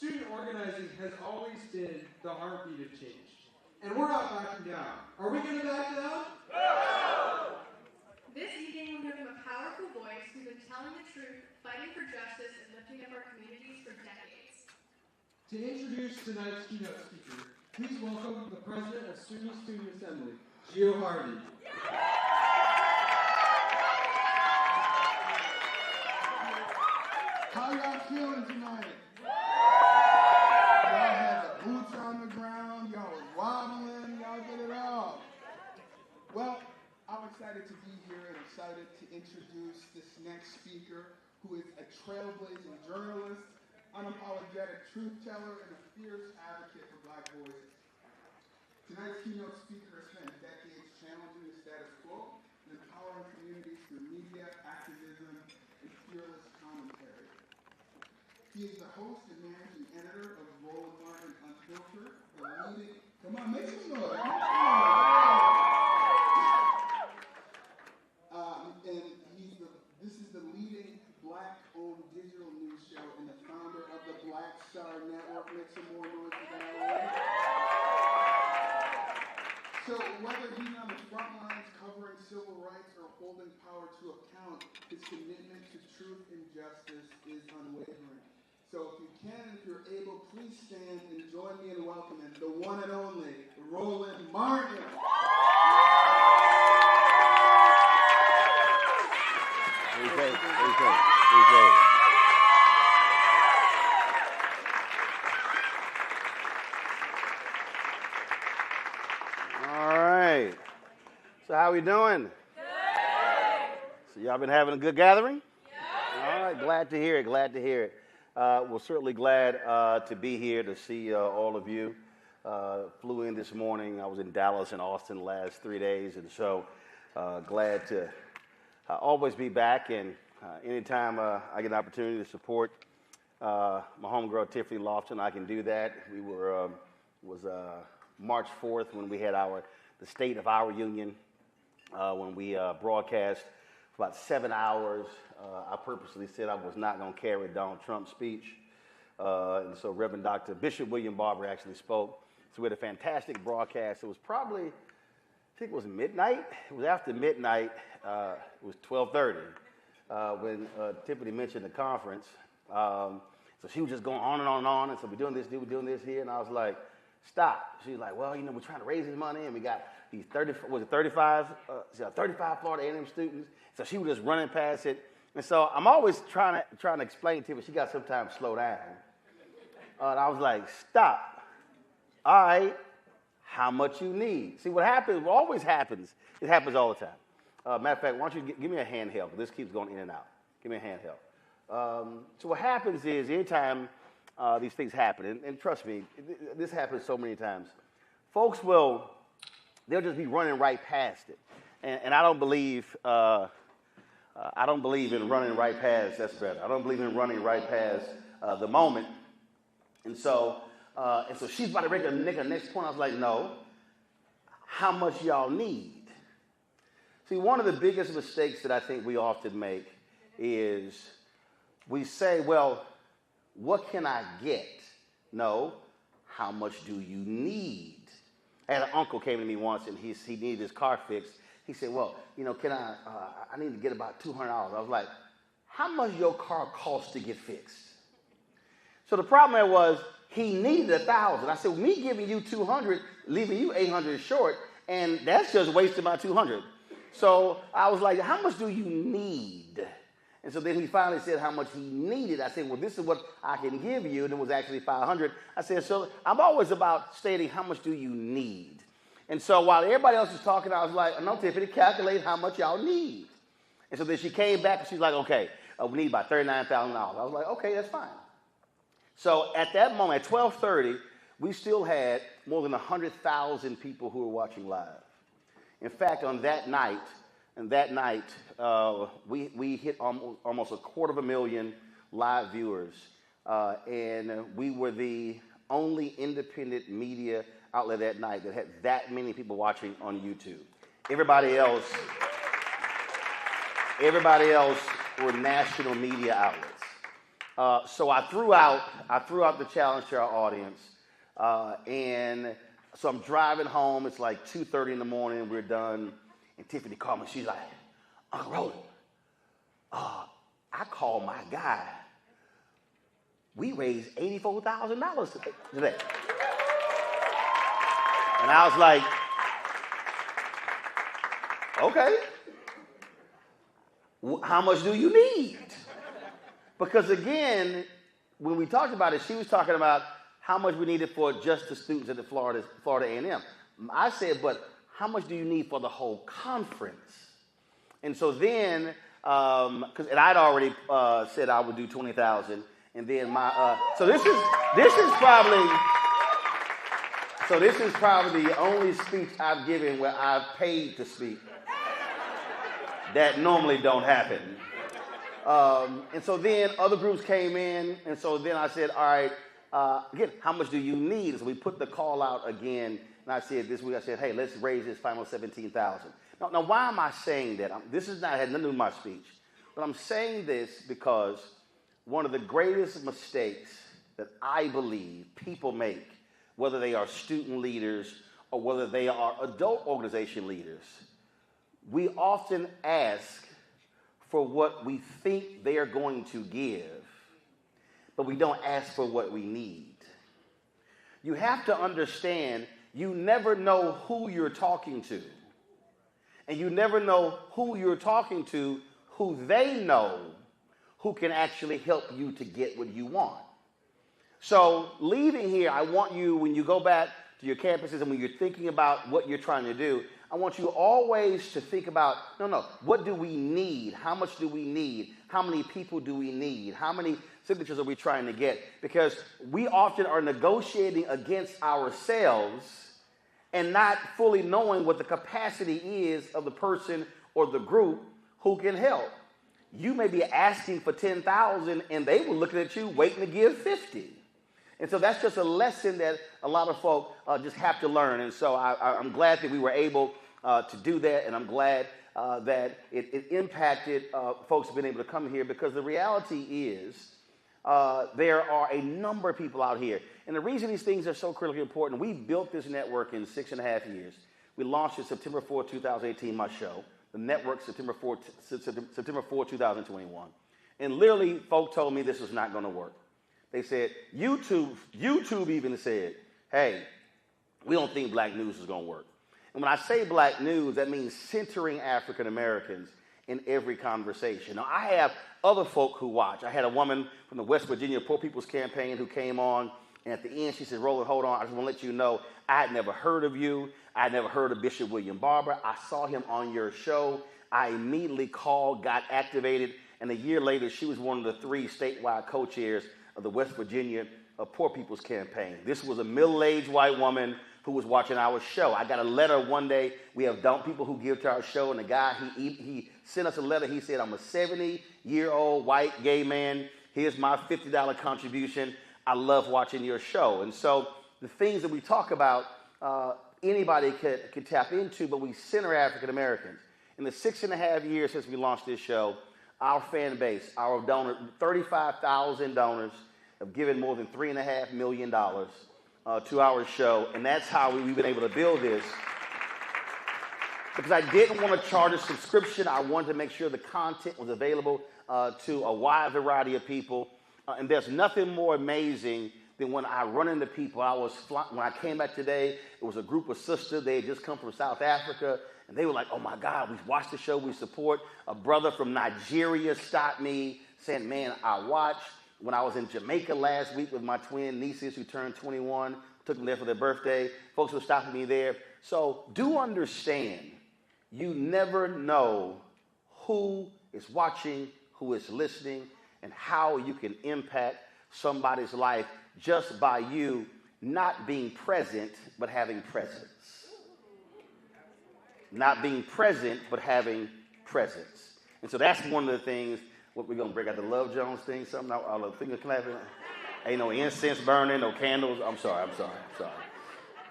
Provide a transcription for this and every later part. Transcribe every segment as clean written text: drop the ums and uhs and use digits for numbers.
Student organizing has always been the heartbeat of change. And we're not backing down. Are we going to back down? No! This evening, we're giving a powerful voice who's been telling the truth, fighting for justice, and lifting up our communities for decades. To introduce tonight's keynote speaker, please welcome the President of SUNY Student Assembly, Gio Harvey. How y'all feeling tonight? Y'all had the boots on the ground, y'all was wobbling, y'all did it all. Well, I'm excited to be here and excited to introduce this next speaker, who is a trailblazing journalist, unapologetic truth teller, and a fierce advocate for Black voices. Tonight's keynote speaker has spent decades challenging the status quo and empowering communities through media, activism, and fearless commentary. He is the host and managing editor of Roland Unfiltered, the leading, come on, make some noise, this is the leading Black-owned digital news show and the founder of the Black Star Network. Make some more noise for that. So whether he's on the front lines covering civil rights or holding power to account, his commitment to truth and justice is unwavering. So if you can, if you're able, please stand and join me in welcoming the one and only Roland Martin. All right. So how we doing? Good. So y'all been having a good gathering? Yeah. All right. Glad to hear it. Glad to hear it. We're certainly glad to be here to see all of you. Flew in this morning. I was in Dallas and Austin the last 3 days, and so glad to always be back. And anytime I get an opportunity to support my homegirl Tiffany Lofton, I can do that. We were was March 4th when we had the State of Our Union when we broadcast for about 7 hours. I purposely said I was not going to carry Donald Trump's speech. And so Reverend Dr. Bishop William Barber actually spoke. So we had a fantastic broadcast. It was probably, I think it was midnight. It was after midnight. It was 12:30 when Tiffany mentioned the conference. So she was just going on and on and on. And so we're doing this here. And I was like, stop. She was like, well, we're trying to raise this money. And we got these 35 Florida A&M students. So she was just running past it. And so I'm always trying to explain to her, but she got sometimes slow down. And I was like, stop. All right, how much you need? See, what always happens, it happens all the time. Matter of fact, why don't you give me a handheld? This keeps going in and out. Give me a handheld. So what happens is anytime these things happen, and trust me, this happens so many times, folks they'll just be running right past it. And I don't believe in running right past, that's better. I don't believe in running right past the moment. And so she's about to make her next point. I was like, no, how much y'all need? See, one of the biggest mistakes that I think we often make is we say, well, what can I get? No, how much do you need? I had an uncle came to me once and he needed his car fixed. He said, well, can I need to get about $200. I was like, how much your car cost to get fixed? So the problem there was he needed $1,000. I said, me giving you $200, leaving you $800 short, and that's just wasting my $200. So I was like, how much do you need? And so then he finally said how much he needed. I said, well, this is what I can give you. And it was actually $500. I said, so I'm always about stating how much do you need. And so while everybody else was talking, I was like, no, Tiffany, calculate how much y'all need. And so then she came back and she's like, okay, we need about $39,000. I was like, okay, that's fine. So at that moment, at 12:30, we still had more than 100,000 people who were watching live. In fact, on that night, we hit almost 250,000 live viewers, and we were the only independent media outlet that night that had that many people watching on YouTube. Everybody else were national media outlets. So I threw out the challenge to our audience, and so I'm driving home. It's like 2:30 in the morning. We're done, and Tiffany called me. She's like, "Uncle Roland, I called my guy. We raised $84,000 today." And I was like, "Okay, how much do you need?" Because again, when we talked about it, she was talking about how much we needed for just the students at the Florida A&M. I said, but how much do you need for the whole conference? And so then, and I'd already said I would do 20,000, and then so this is probably the only speech I've given where I've paid to speak. That normally don't happen. And so then other groups came in, and so then I said, all right, again, how much do you need? So we put the call out again, and I said this week, I said, hey, let's raise this final 17,000. Now, why am I saying that? This is not had nothing to do with my speech, but I'm saying this because one of the greatest mistakes that I believe people make, whether they are student leaders or whether they are adult organization leaders, we often ask for what we think they are going to give, but we don't ask for what we need. You have to understand, you never know who you're talking to. And you never know who you're talking to, who they know, who can actually help you to get what you want. So leaving here, I want you, when you go back to your campuses and when you're thinking about what you're trying to do, I want you always to think about, what do we need? How much do we need? How many people do we need? How many signatures are we trying to get? Because we often are negotiating against ourselves and not fully knowing what the capacity is of the person or the group who can help. You may be asking for 10,000 and they were looking at you waiting to give 50. And so that's just a lesson that a lot of folk just have to learn. And so I'm glad that we were able to do that, and I'm glad that it impacted folks being able to come here, because the reality is there are a number of people out here. And the reason these things are so critically important, we built this network in 6.5 years. We launched it September 4, 2018, my show. The network, September 4, 2021. And literally, folk told me this was not going to work. They said, YouTube even said, hey, we don't think black news is going to work. And when I say black news, that means centering African Americans in every conversation. Now, I have other folk who watch. I had a woman from the West Virginia Poor People's Campaign who came on, and at the end she said, Roland, hold on, I just want to let you know, I had never heard of you. I had never heard of Bishop William Barber. I saw him on your show. I immediately called, got activated, and a year later, she was one of the 3 statewide co-chairs of the West Virginia Poor People's Campaign. This was a middle-aged white woman who was watching our show. I got a letter one day. We have people who give to our show, and the guy, he sent us a letter. He said, I'm a 70-year-old white gay man. Here's my $50 contribution. I love watching your show. And so the things that we talk about, anybody could tap into, but we center African Americans. In the 6.5 years since we launched this show, our fan base, our donors, 35,000 donors have given more than $3.5 million to our show, and that's how we've been able to build this. Because I didn't want to charge a subscription. I wanted to make sure the content was available to a wide variety of people. And there's nothing more amazing than when I run into people. When I came back today, it was a group of sisters. They had just come from South Africa, and they were like, oh my God, we've watched the show, we support. A brother from Nigeria stopped me saying, man, I watched. When I was in Jamaica last week with my twin nieces who turned 21, took them there for their birthday, folks were stopping me there. So do understand, you never know who is watching, who is listening, and how you can impact somebody's life just by you not being present, but having presence. Not being present, but having presence. And so that's one of the things. What, we're going to break out the Love Jones thing, something, all the finger clapping? Ain't no incense burning, no candles. I'm sorry.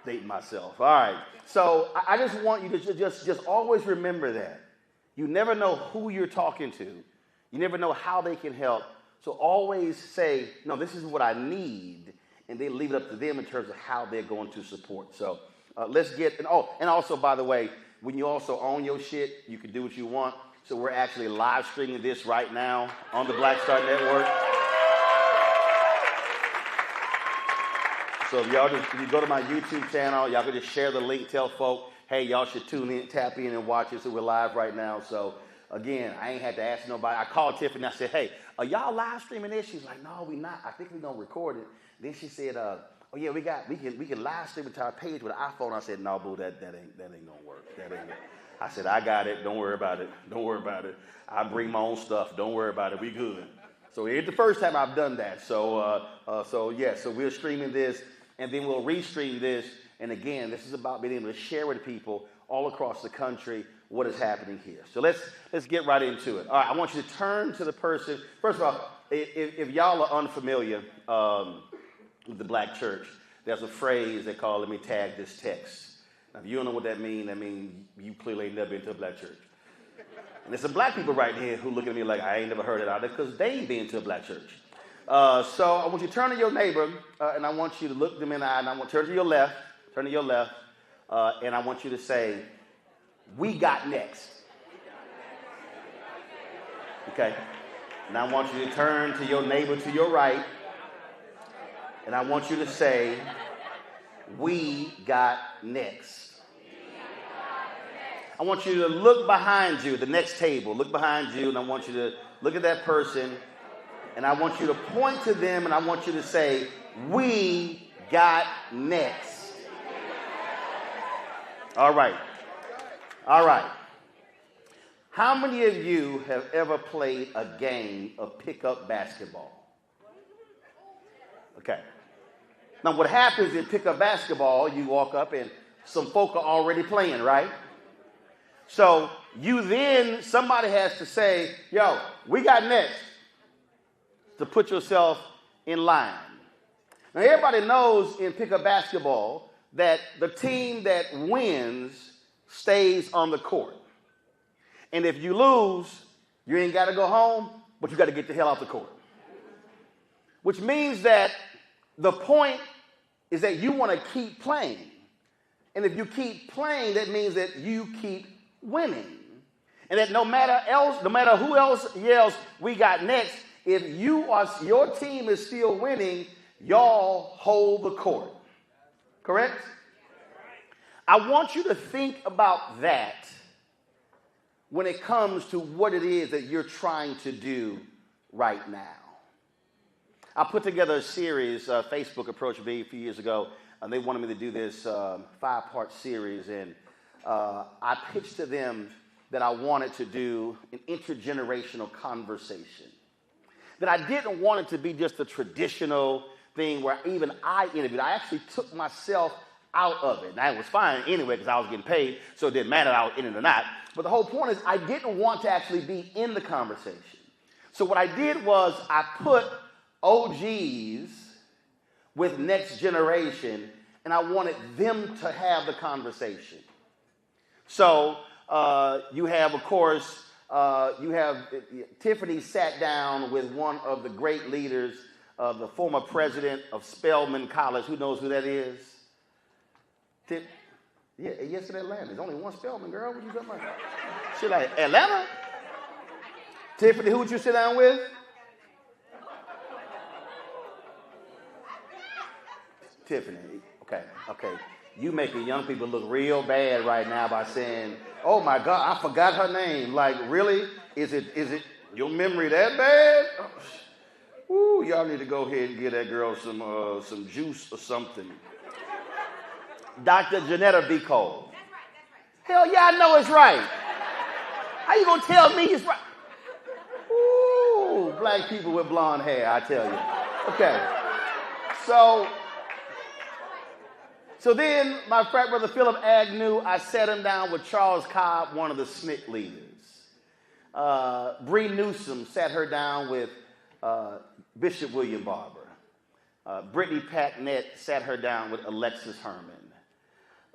Dating myself. All right. So I just want you to just always remember that. You never know who you're talking to. You never know how they can help. So always say, no, this is what I need, and then leave it up to them in terms of how they're going to support. So let's get, and also, by the way, when you also own your shit, you can do what you want. So we're actually live streaming this right now on the Black Star Network. So if you go to my YouTube channel, y'all can just share the link, tell folk, hey, y'all should tune in, tap in and watch it. So we're live right now. So again, I ain't had to ask nobody. I called Tiffany and I said, hey, are y'all live streaming this? She's like, no, we not. I think we're gonna record it. Then she said, oh yeah, we can live stream it to our page with an iPhone. I said, no, boo, that ain't gonna work. That ain't it. I said, I got it. Don't worry about it. Don't worry about it. I bring my own stuff. Don't worry about it. We good. So it's the first time I've done that. So we're streaming this, and then we'll restream this. And again, this is about being able to share with people all across the country what is happening here. So let's get right into it. All right, I want you to turn to the person. First of all, if y'all are unfamiliar with the black church, there's a phrase they call, let me tag this text. Now, if you don't know what that means you clearly ain't never been to a black church. And there's some black people right here who look at me like, I ain't never heard it out there because they ain't been to a black church. So I want you to turn to your neighbor, and I want you to look them in the eye, and I want to turn to your left, and I want you to say, we got next. Okay? And I want you to turn to your neighbor to your right, and I want you to say, we got next. I want you to look behind you, the next table, look behind you, and I want you to look at that person, and I want you to point to them, and I want you to say, we got next. All right. How many of you have ever played a game of pickup basketball? Okay. Now, what happens in pickup basketball, you walk up and some folk are already playing, right? So somebody has to say, yo, we got next, to put yourself in line. Now, everybody knows in pickup basketball that the team that wins stays on the court. And if you lose, you ain't got to go home, but you got to get the hell off the court. Which means that the point is that you want to keep playing. And if you keep playing, that means that you keep winning. And that no matter who else yells, we got next, if your team is still winning, y'all hold the court. Correct? I want you to think about that when it comes to what it is that you're trying to do right now. I put together a series, Facebook approached me a few years ago, and they wanted me to do this 5-part series, and I pitched to them that I wanted to do an intergenerational conversation. That I didn't want it to be just a traditional thing where even I interviewed. I actually took myself out of it. Now, it was fine anyway because I was getting paid, so it didn't matter if I was in it or not. But the whole point is I didn't want to actually be in the conversation. So what I did was I put OGs with next generation, and I wanted them to have the conversation. So you have, of course, Tiffany sat down with one of the great leaders, the former president of Spelman College. Who knows who that is? Yes, in Atlanta. There's only one Spelman, girl. What you talking about? She's like, Atlanta? Tiffany, who would you sit down with? Tiffany. Okay. You making young people look real bad right now by saying, oh my God, I forgot her name. Like, really? Is it your memory that bad? Ooh, y'all need to go ahead and give that girl some juice or something. Dr. Janetta B. Cole. That's right. Hell yeah, I know it's right. How you gonna tell me it's right? Ooh, black people with blonde hair, I tell you. Okay. So then my frat brother Philip Agnew, I sat him down with Charles Cobb, one of the SNCC leaders. Bree Newsom sat her down with Bishop William Barber. Brittany Packnett sat her down with Alexis Herman.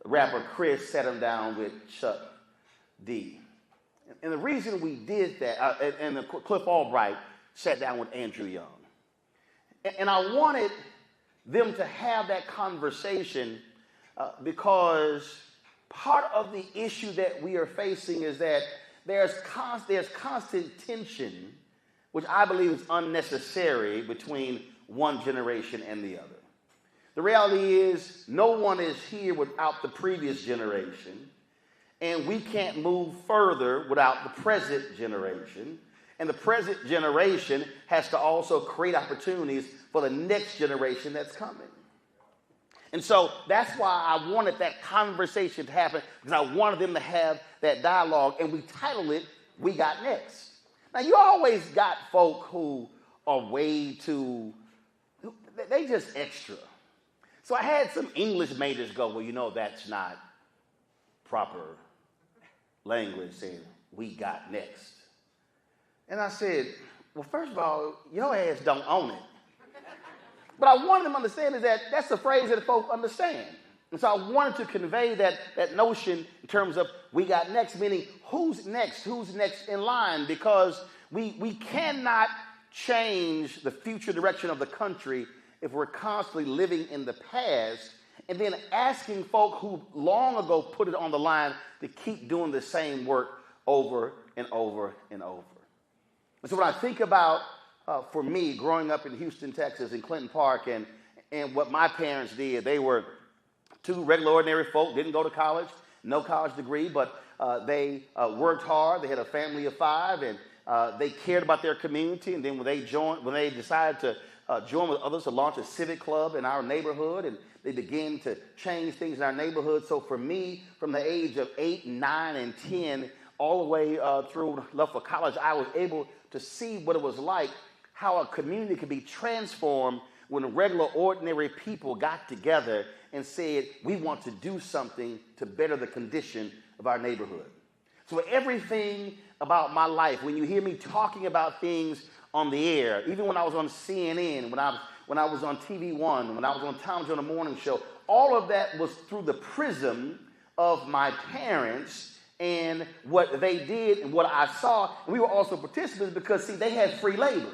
Rapper Chris sat him down with Chuck D. And the reason we did that, and Cliff Albright sat down with Andrew Young. And I wanted them to have that conversation because part of the issue that we are facing is that there's constant tension, which I believe is unnecessary, between one generation and the other. The reality is no one is here without the previous generation, and we can't move further without the present generation. And the present generation has to also create opportunities for the next generation that's coming. And so that's why I wanted that conversation to happen, because I wanted them to have that dialogue, and we titled it, We Got Next. Now, you always got folk who are way too, they just extra. So I had some English majors go, well, you know, that's not proper language, saying, we got next. And I said, well, first of all, your ass don't own it. But I wanted them to understand is that that's the phrase that folk understand. And so I wanted to convey that notion in terms of we got next, meaning who's next in line, because we cannot change the future direction of the country if we're constantly living in the past and then asking folk who long ago put it on the line to keep doing the same work over and over and over. And so when I think about, for me, growing up in Houston, Texas, in Clinton Park, and what my parents did, they were two regular, ordinary folk, didn't go to college, no college degree, but they worked hard. They had a family of 5, and they cared about their community. And then when they decided to join with others to launch a civic club in our neighborhood, and they began to change things in our neighborhood. So for me, from the age of 8, 9, and 10, all the way through left for college, I was able to see what it was like, how a community could be transformed when regular, ordinary people got together and said, we want to do something to better the condition of our neighborhood. So everything about my life, when you hear me talking about things on the air, even when I was on CNN, when I was on TV One, when I was on Tom Jones Morning Show, all of that was through the prism of my parents and what they did and what I saw. And we were also participants because, see, they had free labor.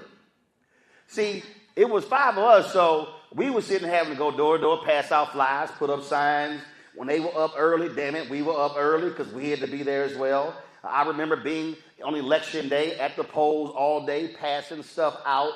See, it was 5 of us, so we were sitting having to go door to door, pass out flyers, put up signs. When they were up early, damn it, we were up early because we had to be there as well. I remember being on election day at the polls all day, passing stuff out.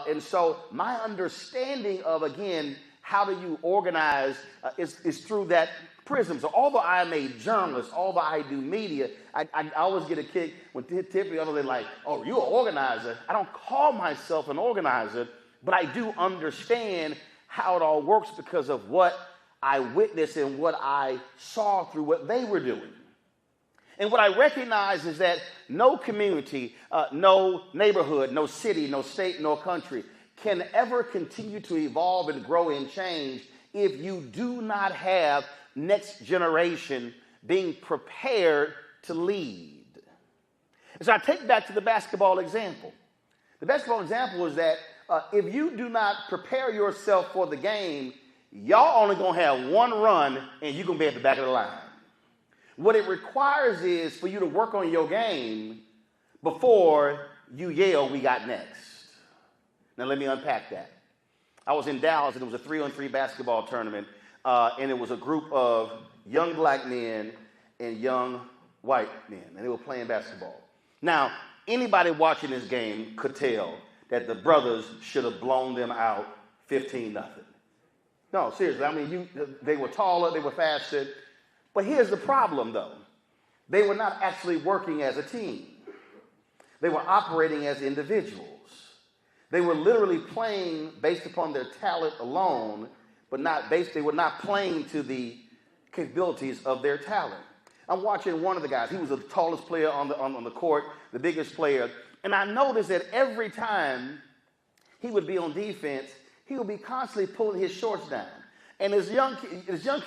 And so my understanding of, again, how do you organize is through that prism. So although I am a journalist, although I do media, I always get a kick when typically they're like, oh, you're an organizer. I don't call myself an organizer, but I do understand how it all works because of what I witnessed and what I saw through what they were doing. And what I recognize is that no community, no neighborhood, no city, no state, no country can ever continue to evolve and grow and change if you do not have next generation being prepared to lead. And so I take back to the basketball example. The basketball example is that if you do not prepare yourself for the game, y'all only going to have one run and you're going to be at the back of the line. What it requires is for you to work on your game before you yell, we got next. Now let me unpack that. I was in Dallas and it was a 3-on-3 basketball tournament, and it was a group of young black men and young white men, and they were playing basketball. Now, anybody watching this game could tell that the brothers should have blown them out 15-0. No, seriously, I mean, they were taller, they were faster. But here's the problem, though. They were not actually working as a team. They were operating as individuals. They were literally playing based upon their talent alone, but they were not playing to the capabilities of their talent. I'm watching one of the guys. He was the tallest player on the court, the biggest player. And I noticed that every time he would be on defense, he would be constantly pulling his shorts down. And his young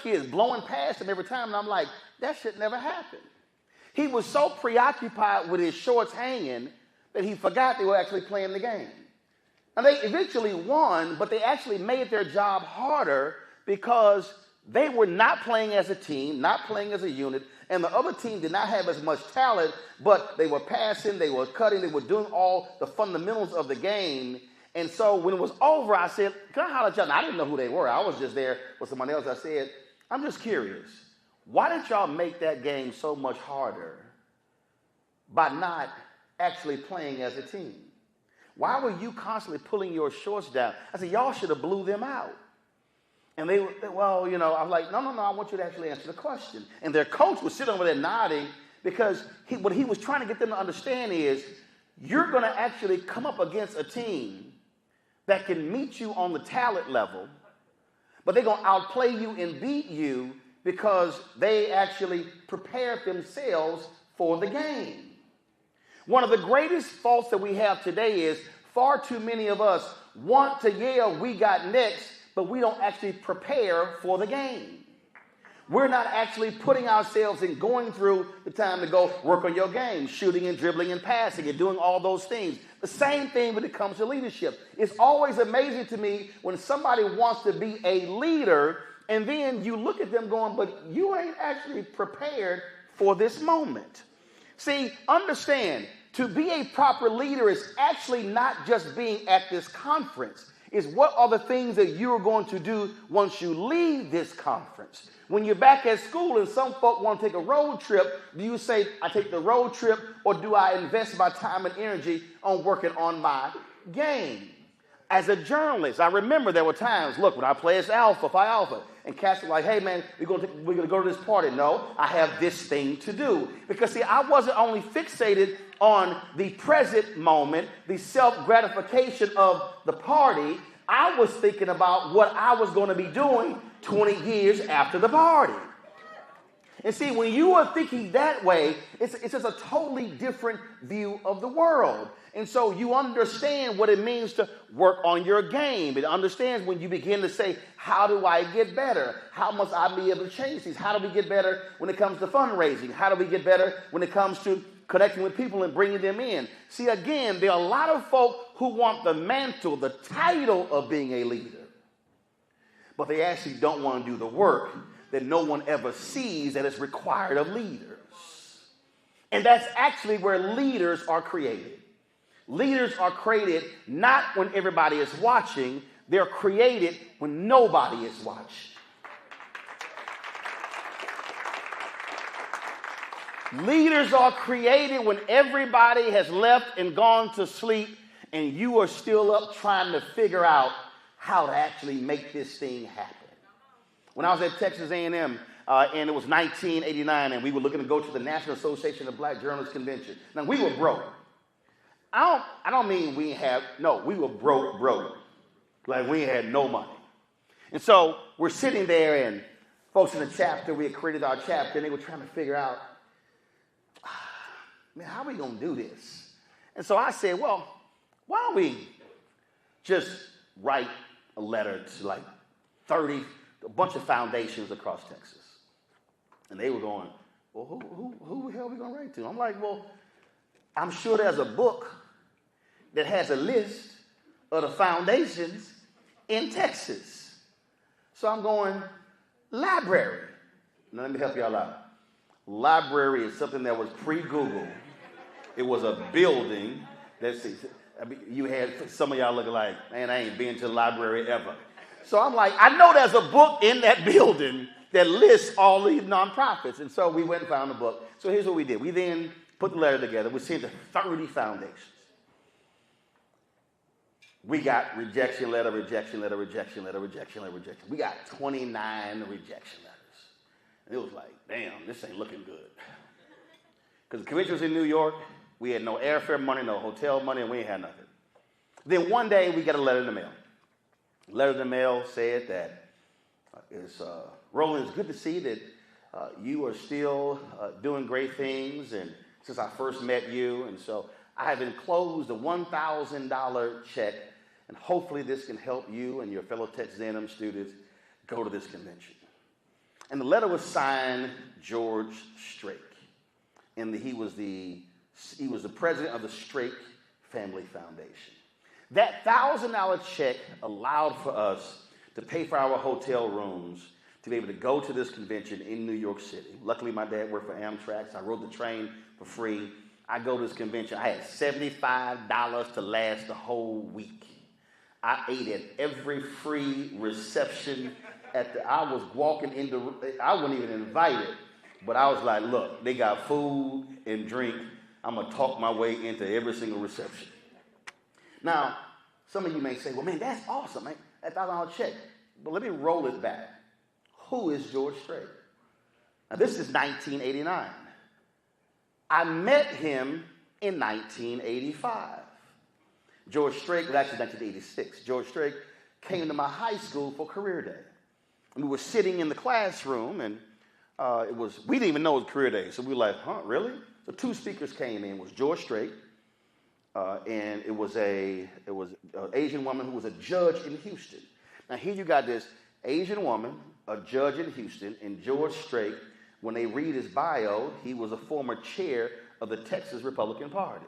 kids blowing past him every time, and I'm like, that should never happen. He was so preoccupied with his shorts hanging that he forgot they were actually playing the game. And they eventually won, but they actually made their job harder because They were not playing as a team, not playing as a unit, and the other team did not have as much talent, but they were passing, they were cutting, they were doing all the fundamentals of the game. And so when it was over, I said, can I holler at y'all? And I didn't know who they were. I was just there with somebody else. I said, I'm just curious. Why did y'all make that game so much harder by not actually playing as a team? Why were you constantly pulling your shorts down? I said, y'all should have blew them out. And they were, well, you know, I was like, no, I want you to actually answer the question. And their coach was sitting over there nodding because what he was trying to get them to understand is you're going to actually come up against a team that can meet you on the talent level, but they're going to outplay you and beat you because they actually prepared themselves for the game. One of the greatest faults that we have today is far too many of us want to yell, we got next, but we don't actually prepare for the game. We're not actually putting ourselves and going through the time to go work on your game, shooting and dribbling and passing and doing all those things. The same thing when it comes to leadership. It's always amazing to me when somebody wants to be a leader and then you look at them going, but you ain't actually prepared for this moment. See, understand, to be a proper leader is actually not just being at this conference. It's what are the things that you're going to do once you leave this conference. When you're back at school and some folk want to take a road trip, do you say, I take the road trip, or do I invest my time and energy on working on my game? As a journalist, I remember there were times, look, when I play as Alpha, Phi Alpha, and Cass was like, hey, man, we're going to go to this party. No, I have this thing to do. Because, see, I wasn't only fixated on the present moment, the self-gratification of the party. I was thinking about what I was going to be doing 20 years after the party. And see, when you are thinking that way, it's just a totally different view of the world. And so you understand what it means to work on your game. It understands when you begin to say, how do I get better? How must I be able to change things? How do we get better when it comes to fundraising? How do we get better when it comes to connecting with people and bringing them in? See, again, there are a lot of folk who want the mantle, the title of being a leader, but they actually don't want to do the work that no one ever sees that is required of leaders. And that's actually where leaders are created. Leaders are created not when everybody is watching. They're created when nobody is watching. Leaders are created when everybody has left and gone to sleep and you are still up trying to figure out how to actually make this thing happen. When I was at Texas A&M, and it was 1989, and we were looking to go to the National Association of Black Journalists Convention. Now, we were broke. I don't mean we were broke. Like, we had no money. And so we're sitting there, and folks in the chapter, we had created our chapter, and they were trying to figure out, man, how are we going to do this? And so I said, well, why don't we just write a letter to like a bunch of foundations across Texas. And they were going, well, who the hell are we going to write to? I'm like, well, I'm sure there's a book that has a list of the foundations in Texas. So I'm going, library. Now, let me help y'all out. Library is something that was pre-Google. It was a building that you had some of y'all looking like, man, I ain't been to the library ever. So I'm like, I know there's a book in that building that lists all these nonprofits. And so we went and found the book. So here's what we did. We then put the letter together. We sent to 30 foundations. We got rejection letter. We got 29 rejection letters. And it was like, damn, this ain't looking good. Because the convention was in New York. We had no airfare money, no hotel money, and we ain't had nothing. Then one day, we got a letter in the mail. The letter in the mail said that, Roland, it's good to see that you are still doing great things, and since I first met you, and so I have enclosed a $1,000 check, and hopefully this can help you and your fellow Texas A&M students go to this convention. And the letter was signed George Strake, and he was the president of the Strake Family Foundation. That $1,000 check allowed for us to pay for our hotel rooms, to be able to go to this convention in New York City. Luckily, my dad worked for Amtrak, so I rode the train for free. I go to this convention. I had $75 to last the whole week. I ate at every free reception I was walking into, I wasn't even invited, but I was like, look, they got food and drink. I'm going to talk my way into every single reception. Now, some of you may say, well, man, that's awesome, man. That $1,000 check. But let me roll it back. Who is George Strait? Now, this is 1989. I met him in 1985. George Strait was actually 1986. George Strait came to my high school for career day. And we were sitting in the classroom, and we didn't even know it was career day. So we were like, huh, really? So two speakers came in. It was George Strait, and it was an Asian woman who was a judge in Houston. Now here you got this Asian woman, a judge in Houston, and George Strait, when they read his bio, he was a former chair of the Texas Republican Party.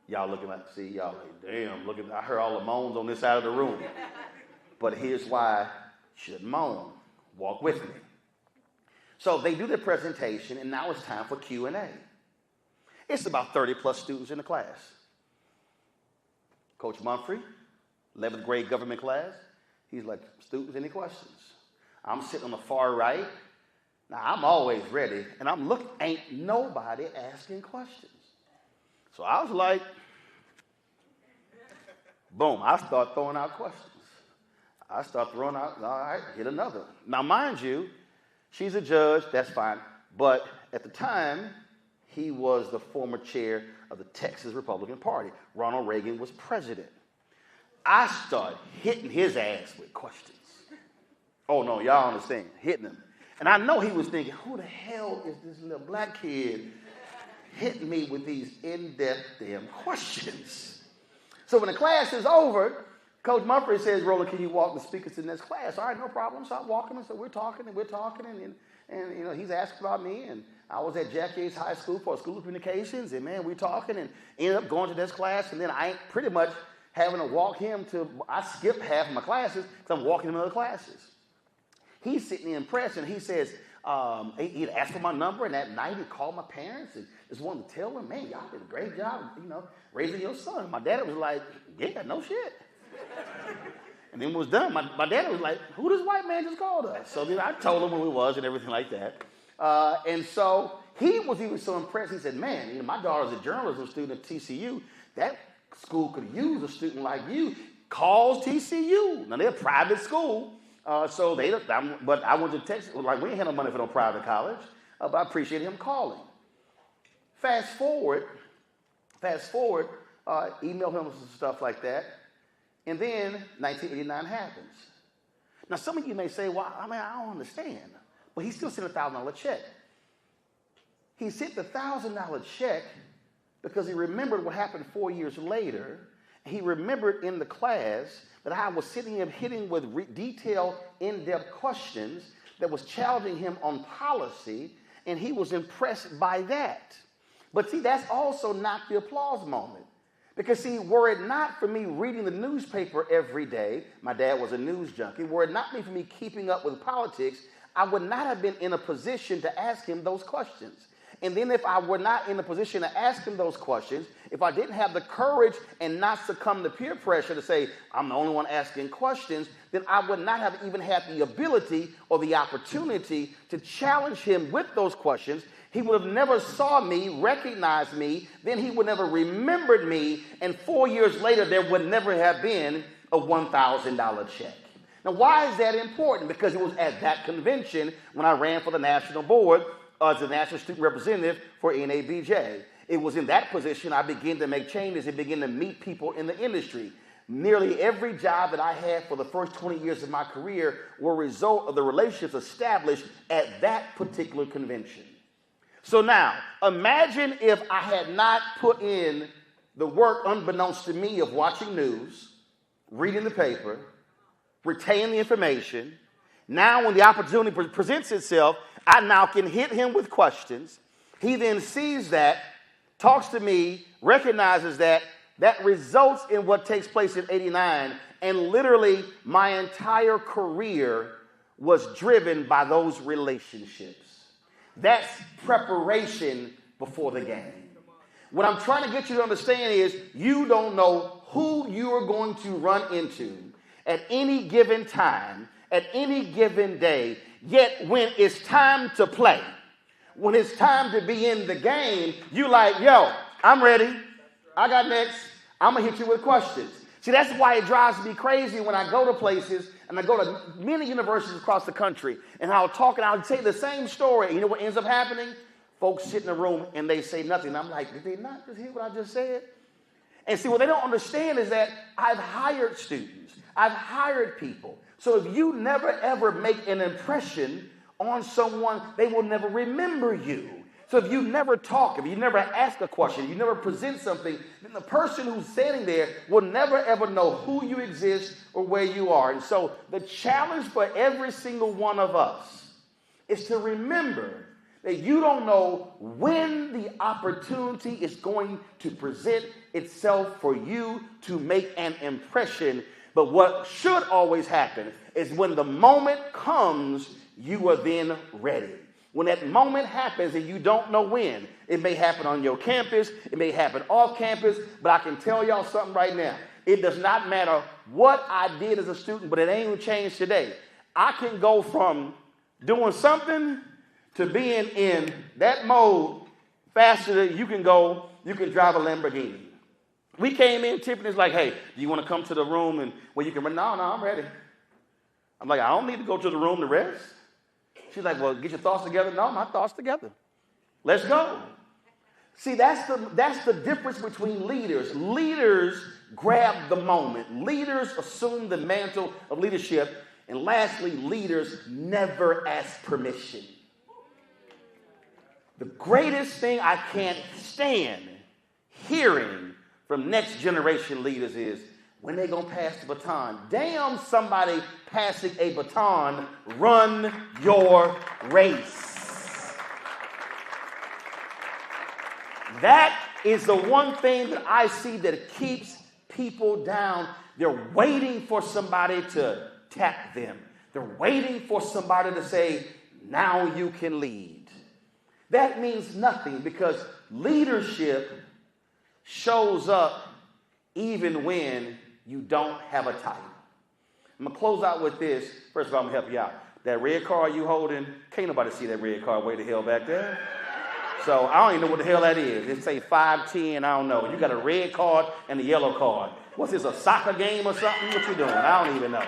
Y'all looking like, see, y'all like, damn, I heard all the moans on this side of the room. But here's why you shouldn't moan. Walk with me. So they do their presentation, and now it's time for Q&A. It's about 30 plus students in the class. Coach Mumphrey, 11th grade government class, he's like, students, any questions? I'm sitting on the far right. Now, I'm always ready, and I'm looking, ain't nobody asking questions. So I was like, boom, I start throwing out questions. All right, get another. Now, mind you, she's a judge, that's fine. But at the time, he was the former chair of the Texas Republican Party. Ronald Reagan was president. I started hitting his ass with questions. Oh, no, y'all understand, hitting him. And I know he was thinking, who the hell is this little black kid hitting me with these in-depth damn questions? So when the class is over, Coach Mumphrey says, Roland, can you walk the speakers to the next class? All right, no problem. So I walk him, and so we're talking, and you know, he's asking about me, and I was at Jack Yates High School for School of Communications, and man, we're talking, and ended up going to this class, and then I ain't pretty much having to walk him I skipped half of my classes because I'm walking him to other classes. He's sitting there impressed, and he says, he'd asked for my number, and that night he called my parents and just wanted to tell them, man, y'all did a great job, you know, raising your son. My dad was like, yeah, no shit. And then when it was done, my dad was like, who this white man just called us? So then I told him who he was and everything like that. And so he was even so impressed, he said, man, you know, my daughter's a journalism student at TCU. That school could use a student like you. Calls TCU. Now, they're a private school. But I went to Texas, like we ain't had no money for no private college, but I appreciate him calling. Fast forward, email him some stuff like that, and then 1989 happens. Now, some of you may say, well, I mean, I don't understand, but he still sent a $1,000 check. He sent the $1,000 check because he remembered what happened 4 years later. He remembered in the class that I was sitting here hitting with detailed, in-depth questions that was challenging him on policy, and he was impressed by that. But see, that's also not the applause moment. Because see, were it not for me reading the newspaper every day, my dad was a news junkie, were it not for me keeping up with politics, I would not have been in a position to ask him those questions. And then if I were not in a position to ask him those questions, if I didn't have the courage and not succumb to peer pressure to say, I'm the only one asking questions, then I would not have even had the ability or the opportunity to challenge him with those questions. He would have never saw me, recognized me, then he would never remembered me, and 4 years later there would never have been a $1,000 check. Now, why is that important? Because it was at that convention when I ran for the national board as the national student representative for NABJ. It was in that position I began to make changes and begin to meet people in the industry. Nearly every job that I had for the first 20 years of my career were a result of the relationships established at that particular convention. So now, imagine if I had not put in the work unbeknownst to me of watching news, reading the paper, retaining the information. Now when the opportunity presents itself, I now can hit him with questions. He then sees that, talks to me, recognizes that results in what takes place in '89, and literally my entire career was driven by those relationships. That's preparation before the game. What I'm trying to get you to understand is you don't know who you are going to run into at any given time, at any given day, yet when it's time to play, when it's time to be in the game, you like, yo, I'm ready. I got next. I'm going to hit you with questions. See, that's why it drives me crazy when I go to places, and I go to many universities across the country, and I'll talk and I'll say the same story. And you know what ends up happening? Folks sit in a room and they say nothing. I'm like, did they not just hear what I just said? And see, what they don't understand is that I've hired students. I've hired people. So if you never, ever make an impression on someone, they will never remember you. So if you never talk, if you never ask a question, you never present something, then the person who's standing there will never, ever know who you exist or where you are. And so the challenge for every single one of us is to remember that you don't know when the opportunity is going to present itself for you to make an impression. But what should always happen is when the moment comes, you are then ready. When that moment happens and you don't know when, it may happen on your campus, it may happen off campus, but I can tell y'all something right now. It does not matter what I did as a student, but it ain't gonna change today. I can go from doing something to being in that mode faster than you can go, you can drive a Lamborghini. We came in, Tiffany's like, hey, do you want to come to the room and where you can run? No, I'm ready. I'm like, I don't need to go to the room to rest. She's like, well, get your thoughts together. No, my thoughts together. Let's go. See, that's the difference between leaders. Leaders grab the moment. Leaders assume the mantle of leadership. And lastly, leaders never ask permission. The greatest thing I can't stand hearing from next generation leaders is when they gonna pass the baton. Damn, somebody passing a baton, run your race. That is the one thing that I see that keeps people down. They're waiting for somebody to tap them. They're waiting for somebody to say, now you can lead. That means nothing because leadership shows up even when you don't have a title. I'm going to close out with this. First of all, I'm going to help you out. That red card you holding, can't nobody see that red card way the hell back there. So I don't even know what the hell that is. It say 510, I don't know. You got a red card and a yellow card. What's this, a soccer game or something? What you doing? I don't even know.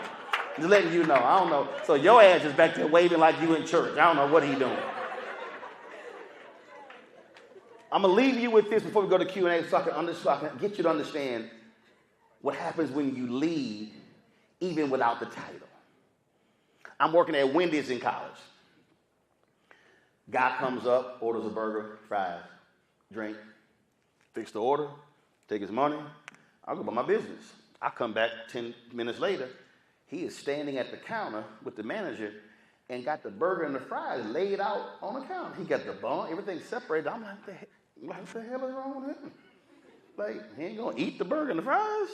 Just letting you know. I don't know. So your ass is back there waving like you in church. I don't know what he doing. I'm going to leave you with this before we go to Q&A so I can get you to understand what happens when you lead even without the title. I'm working at Wendy's in college. Guy comes up, orders a burger, fries, drink, fix the order, take his money. I'll go about my business. I come back 10 minutes later. He is standing at the counter with the manager and got the burger and the fries laid out on the counter. He got the bun, everything separated. I'm like, what the hell is wrong with him? Like, he ain't gonna eat the burger and the fries?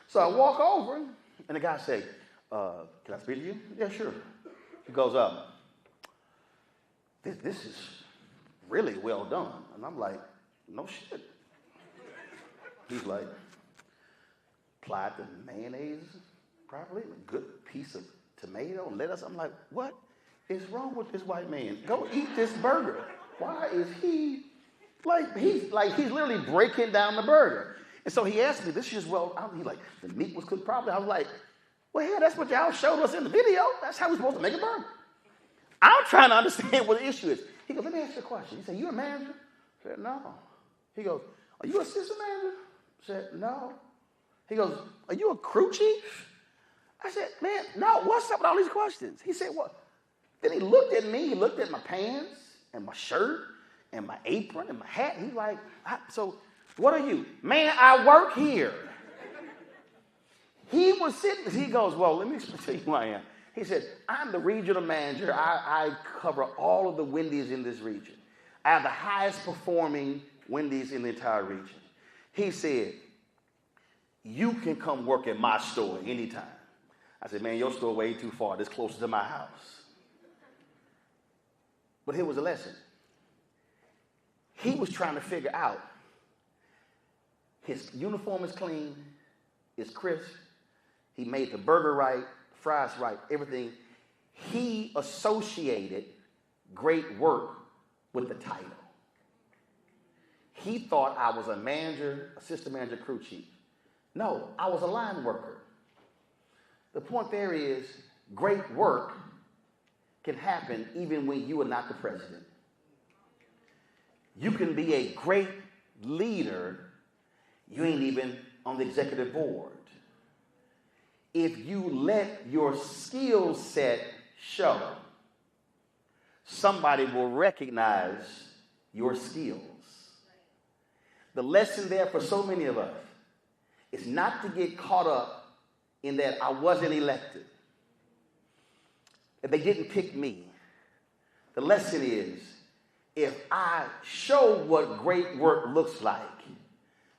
So I walk over, and the guy say, can I speak to you? Yeah, sure. He goes, this is really well done. And I'm like, no shit. He's like, applied the mayonnaise properly, a good piece of tomato and lettuce. I'm like, what is wrong with this white man? Go eat this burger. Why is he he's literally breaking down the burger? And so he asked me, this is he's like, the meat was cooked properly. I was like, well, yeah, that's what y'all showed us in the video. That's how we're supposed to make a burger. I'm trying to understand what the issue is. He goes, let me ask you a question. He said, you a manager? I said, no. He goes, are you assistant manager? I said, no. He goes, are you a crew chief? I said, man, no, what's up with all these questions? He said, what? Then he looked at me, he looked at my pants and my shirt and my apron and my hat. He's like, so what are you? Man, I work here. He was sitting, he goes, well, let me tell you who I am. He said, I'm the regional manager. I cover all of the Wendy's in this region. I have the highest performing Wendy's in the entire region. He said, you can come work at my store anytime. I said, man, your store way too far. This closer to my house. But here was a lesson. He was trying to figure out his uniform is clean, it's crisp, he made the burger right, fries right, everything. He associated great work with the title. He thought I was a manager, assistant manager, crew chief. No, I was a line worker. The point there is great work can happen even when you are not the president. You can be a great leader, you ain't even on the executive board. If you let your skill set show, somebody will recognize your skills. The lesson there for so many of us is not to get caught up in that I wasn't elected, that they didn't pick me. The lesson is, if I show what great work looks like,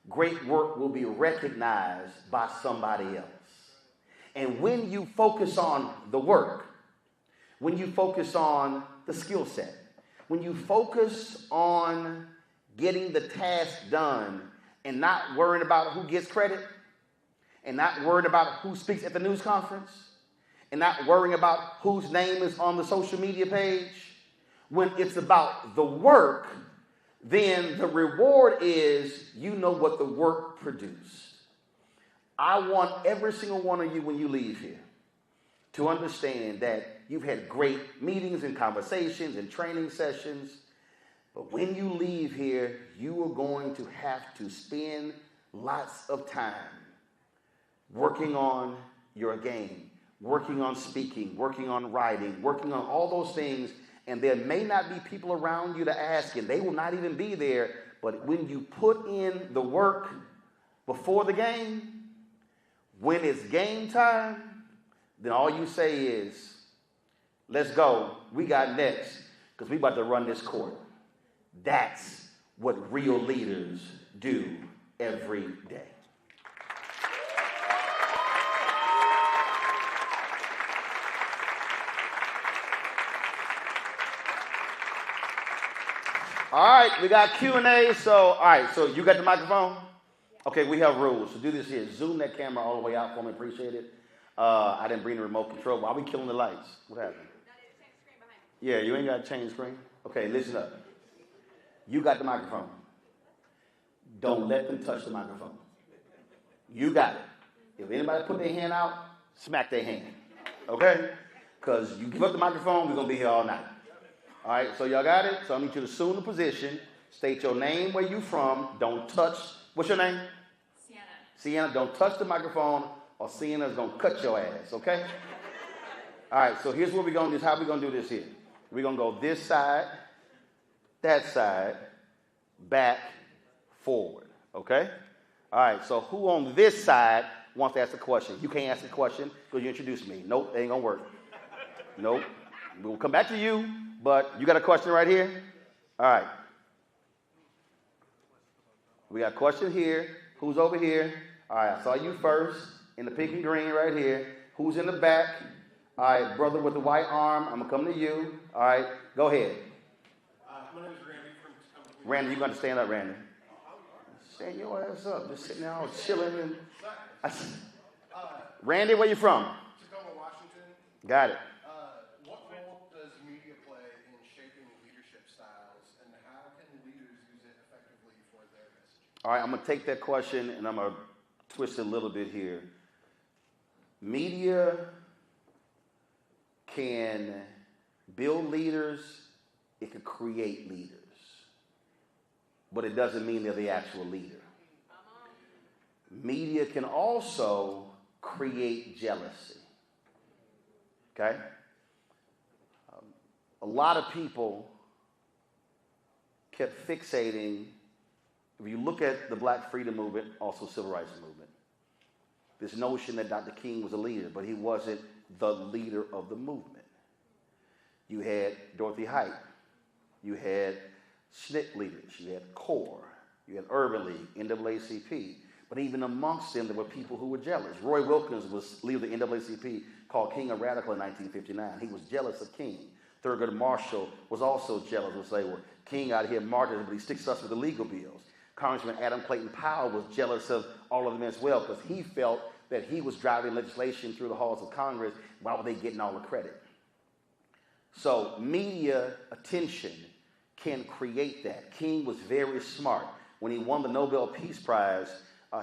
great work will be recognized by somebody else. And when you focus on the work, when you focus on the skill set, when you focus on getting the task done and not worrying about who gets credit, and not worrying about who speaks at the news conference, and not worrying about whose name is on the social media page, when it's about the work, then the reward is you know what the work produced. I want every single one of you when you leave here to understand that you've had great meetings and conversations and training sessions, but when you leave here, you are going to have to spend lots of time working on your game, working on speaking, working on writing, working on all those things. And there may not be people around you to ask, and they will not even be there. But when you put in the work before the game, when it's game time, then all you say is, let's go. We got next, because we about to run this court. That's what real leaders do every day. All right, we got Q&A. So you got the microphone? Okay, we have rules. So do this here. Zoom that camera all the way out for me. Appreciate it. I didn't bring the remote control. Why are we killing the lights? What happened? Yeah, you ain't got to change screen? Okay, listen up. You got the microphone. Don't let them touch the microphone. You got it. If anybody put their hand out, smack their hand. Okay? Because you give up the microphone, we're going to be here all night. All right, so y'all got it? So I need you to assume the position, state your name, where you from, don't touch, what's your name? Sienna. Sienna, don't touch the microphone or Sienna's going to cut your ass, okay? All right, so here's what we're going to do, how we're going to do this here. We're going to go this side, that side, back, forward, okay? All right, so who on this side wants to ask a question? You can't ask a question because you introduced me. Nope, it ain't going to work. Nope. We'll come back to you. But you got a question right here? All right. We got a question here. Who's over here? All right, I saw you first in the pink and green right here. Who's in the back? All right, brother with the white arm, I'm going to come to you. All right, go ahead. My name is Randy from Randy, you got to stand up, Randy. Stand your ass up. Just sitting there all chilling. Randy, where you from? Tacoma, Washington. Got it. What role does media play in shaping leadership styles, and how can leaders use it effectively for their message? All right, I'm going to take that question, and I'm going to twist it a little bit here. Media can build leaders. It can create leaders. But it doesn't mean they're the actual leader. Media can also create jealousy. Okay? A lot of people kept fixating, if you look at the Black freedom movement, also civil rights movement, this notion that Dr. King was a leader, but he wasn't the leader of the movement. You had Dorothy Height. You had SNCC leaders. You had CORE. You had Urban League, NAACP. But even amongst them, there were people who were jealous. Roy Wilkins was leader of the NAACP called King of Radical in 1959. He was jealous of King. Thurgood Marshall was also jealous and say, well, King out here martyrs, but he sticks us with the legal bills. Congressman Adam Clayton Powell was jealous of all of them as well because he felt that he was driving legislation through the halls of Congress. Why were they getting all the credit? So media attention can create that. King was very smart. When he won the Nobel Peace Prize,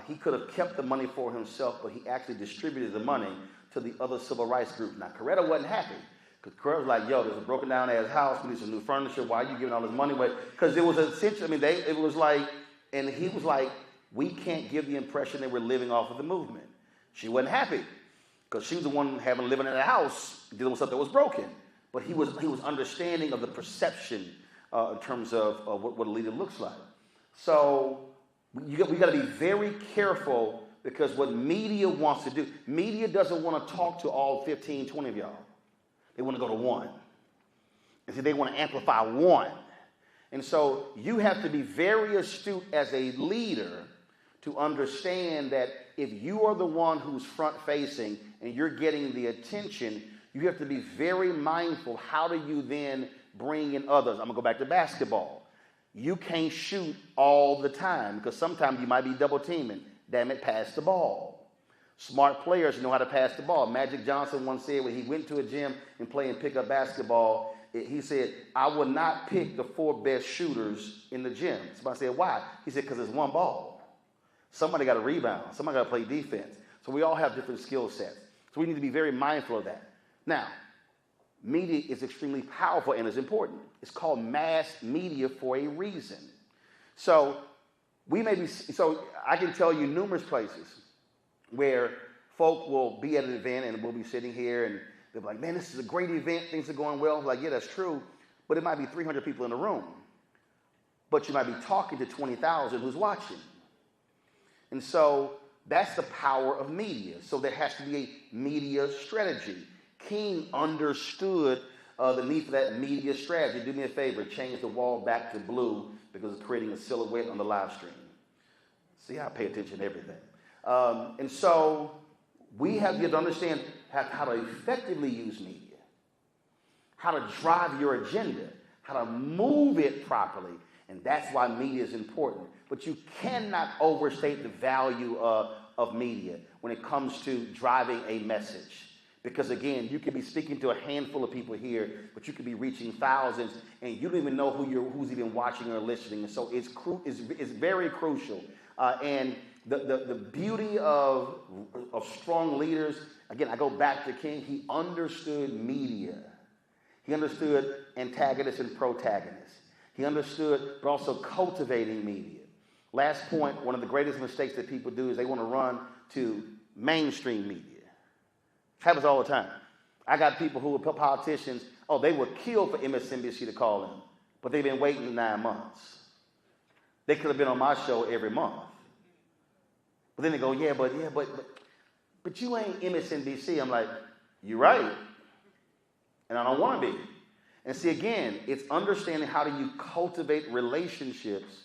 he could have kept the money for himself, but he actually distributed the money to the other civil rights groups. Now, Coretta wasn't happy because Coretta was like, yo, there's a broken down ass house. We need some new furniture. Why are you giving all this money away? Because it was essentially, it was like, and he was like, we can't give the impression that we're living off of the movement. She wasn't happy because she was the one living in a house dealing with stuff that was broken. But he was understanding of the perception in terms of what a leader looks like. So we got to be very careful because what media wants to do, media doesn't want to talk to all 15, 20 of y'all. They want to go to one. And see, they want to amplify one. And so you have to be very astute as a leader to understand that if you are the one who's front-facing and you're getting the attention, you have to be very mindful. How do you then bring in others? I'm going to go back to basketball. You can't shoot all the time because sometimes you might be double teaming. Damn it, pass the ball. Smart players know how to pass the ball. Magic Johnson once said when he went to a gym and played and pick up basketball, he said, I would not pick the 4 best shooters in the gym. Somebody said, why? He said, because it's one ball. Somebody got to rebound. Somebody got to play defense. So we all have different skill sets. So we need to be very mindful of that. Now, media is extremely powerful and is important. It's called mass media for a reason. So I can tell you numerous places where folk will be at an event and we'll be sitting here and they'll be like, man, this is a great event. Things are going well. I'm like, yeah, that's true. But it might be 300 people in the room. But you might be talking to 20,000 who's watching. And so that's the power of media. So there has to be a media strategy. King understood the need for that media strategy. Do me a favor, change the wall back to blue because it's creating a silhouette on the live stream. See, I pay attention to everything. And so we have to understand how to effectively use media, how to drive your agenda, how to move it properly. And that's why media is important. But you cannot overstate the value of media when it comes to driving a message. Because again, you could be speaking to a handful of people here, but you could be reaching thousands, and you don't even know who's even watching or listening. And so it's very crucial. And the beauty of strong leaders, again, I go back to King. He understood media. He understood antagonists and protagonists. He understood, but also cultivating media. Last point, one of the greatest mistakes that people do is they want to run to mainstream media. It happens all the time. I got people who are politicians, they were killed for MSNBC to call them, but they've been waiting 9 months. They could have been on my show every month. But then they go, but you ain't MSNBC. I'm like, you're right. And I don't want to be. And see, again, it's understanding how do you cultivate relationships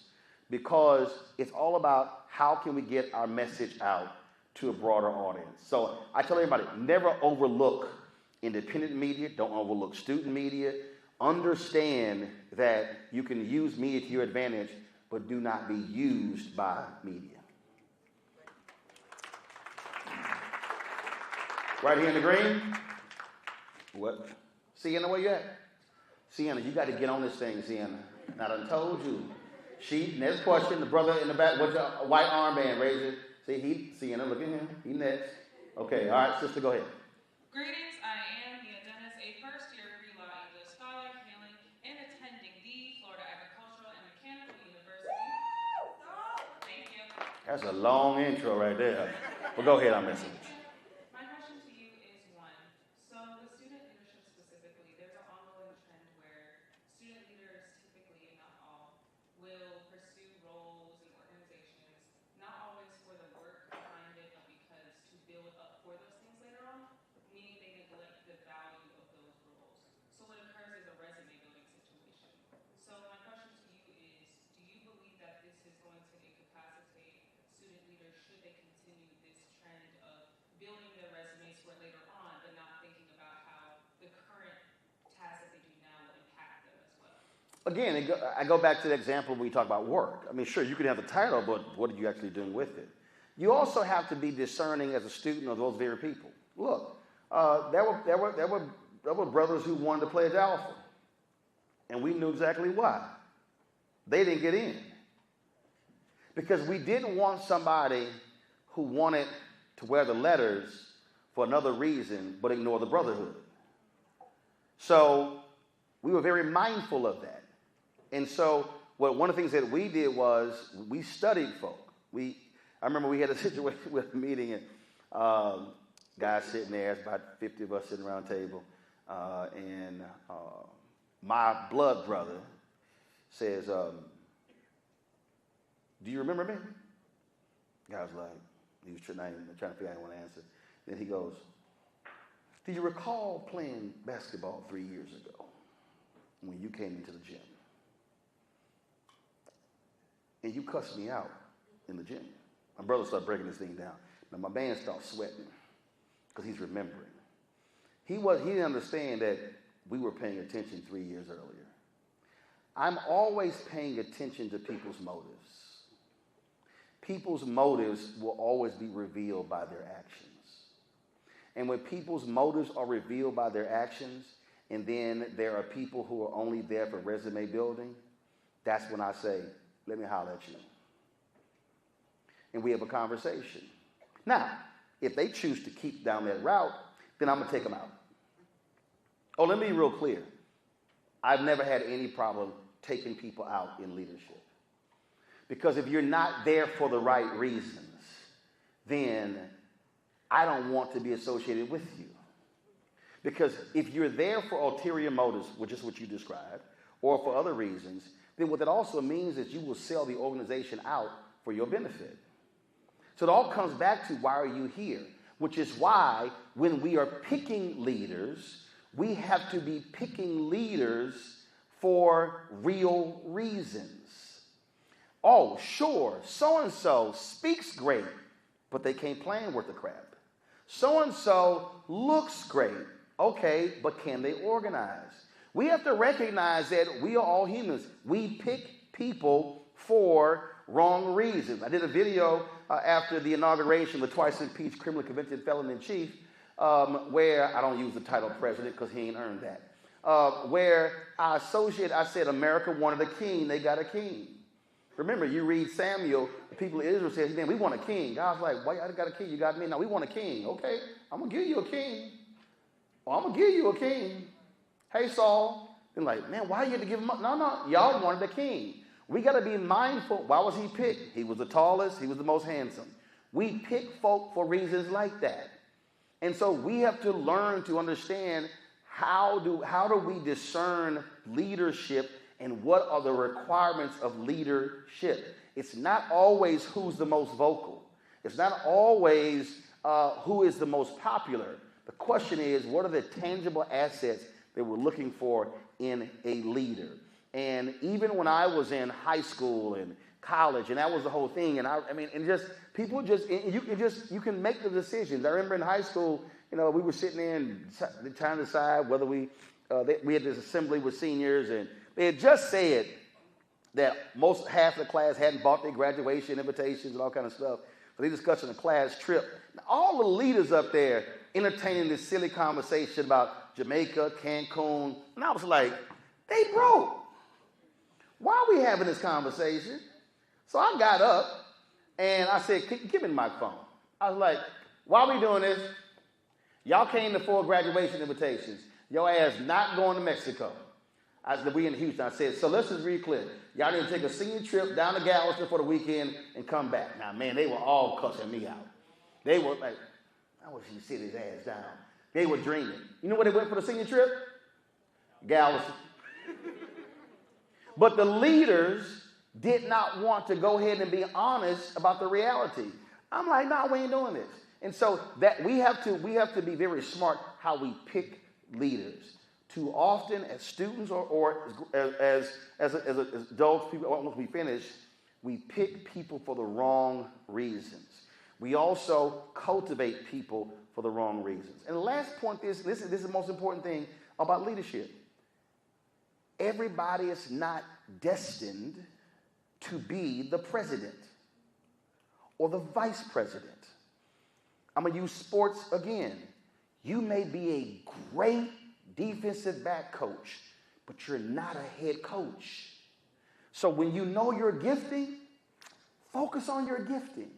because it's all about how can we get our message out to a broader audience. So I tell everybody, never overlook independent media. Don't overlook student media. Understand that you can use media to your advantage, but do not be used by media. Right here in the green. What? Sienna, where you at? Sienna, you got to get on this thing, Sienna. And I done told you. Next question, the brother in the back, what's your white armband? Raise it. See, Sienna, look at him. He next. Okay, all right, sister, go ahead. Greetings, I am Mia Dennis, a first-year pre-law English scholar, hailing and attending the Florida Agricultural and Mechanical University. Thank you. That's a long intro right there. Well, go ahead, I'm messing with you. My question to you is one. So with student leadership specifically, there's an ongoing trend where student leaders typically, not all, will pursue roles and organizations, not always for the work behind it, but because to build up for those things later on, meaning they neglect the value of those roles. So what occurs is a resume building situation. So my question to you is, do you believe that this is going to incapacitate student leaders should they continue this trend of building their resumes for later on, but not again, I go back to the example when we talk about work. I mean, sure, you can have the title, but what are you actually doing with it? You also have to be discerning as a student of those very people. Look, there were brothers who wanted to pledge alpha, and we knew exactly why. They didn't get in because we didn't want somebody who wanted to wear the letters for another reason but ignore the brotherhood. So we were very mindful of that. And so one of the things that we did was we studied folk. I remember we had a situation with a meeting, and guys sitting there, it's about 50 of us sitting around a table, and my blood brother says, do you remember me? The guy was like, he was trying to figure out how he wanted to answer. Then he goes, do you recall playing basketball 3 years ago when you came into the gym? And you cussed me out in the gym. My brother started breaking this thing down. Now my man started sweating because he's remembering. He didn't understand that we were paying attention 3 years earlier. I'm always paying attention to people's motives. People's motives will always be revealed by their actions. And when people's motives are revealed by their actions, and then there are people who are only there for resume building, that's when I say, let me holler at you. And we have a conversation. Now, if they choose to keep down that route, then I'm going to take them out. Oh, let me be real clear. I've never had any problem taking people out in leadership. Because if you're not there for the right reasons, then I don't want to be associated with you. Because if you're there for ulterior motives, which is what you described, or for other reasons, then what that also means is you will sell the organization out for your benefit. So it all comes back to, why are you here? Which is why when we are picking leaders, we have to be picking leaders for real reasons. Oh, sure, so-and-so speaks great, but they can't plan worth the crap. So-and-so looks great, okay, but can they organize? We have to recognize that we are all humans. We pick people for wrong reasons. I did a video after the inauguration of the twice impeached criminally convicted felon-in-chief, where I don't use the title president because he ain't earned that, where I said America wanted a king, they got a king. Remember, you read Samuel, the people of Israel said, man, we want a king. God's like, why y'all got a king? You got me? No, we want a king. Okay, I'm going to give you a king. Oh, I'm going to give you a king. Hey, Saul. They're like, man, why you had to give him up? No, y'all wanted a king. We got to be mindful. Why was he picked? He was the tallest. He was the most handsome. We pick folk for reasons like that. And so we have to learn to understand how do we discern leadership and what are the requirements of leadership. It's not always who's the most vocal. It's not always who is the most popular. The question is, what are the tangible assets that we're looking for in a leader? And even when I was in high school and college, and that was the whole thing, and you can make the decisions. I remember in high school, we were sitting there and trying to decide whether we had this assembly with seniors, and they had just said that half of the class hadn't bought their graduation invitations and all kind of stuff. So they discussed on a class trip. Now, all the leaders up there entertaining this silly conversation about Jamaica, Cancun, and I was like, they broke. Why are we having this conversation? So I got up and I said, give me the microphone. I was like, why are we doing this? Y'all came to 4 graduation invitations. Your ass not going to Mexico. I said, we in Houston. I said, so let's just be clear. Y'all need to take a senior trip down to Galveston for the weekend and come back. Now, man, they were all cussing me out. They were like, I wish he'd sit his ass down. They were dreaming. You know where they went for the senior trip? Galveston. But the leaders did not want to go ahead and be honest about the reality. I'm like, no, we ain't doing this. And so that we have to be very smart how we pick leaders. Too often, as students or as adults, people, once we finish, we pick people for the wrong reasons. We also cultivate people for the wrong reasons. And the last point is, this is the most important thing about leadership. everybody is not destined to be the president or the vice president. I'm going to use sports again. You may be a great defensive back coach, but you're not a head coach. So when you know your gifting, focus on your gifting.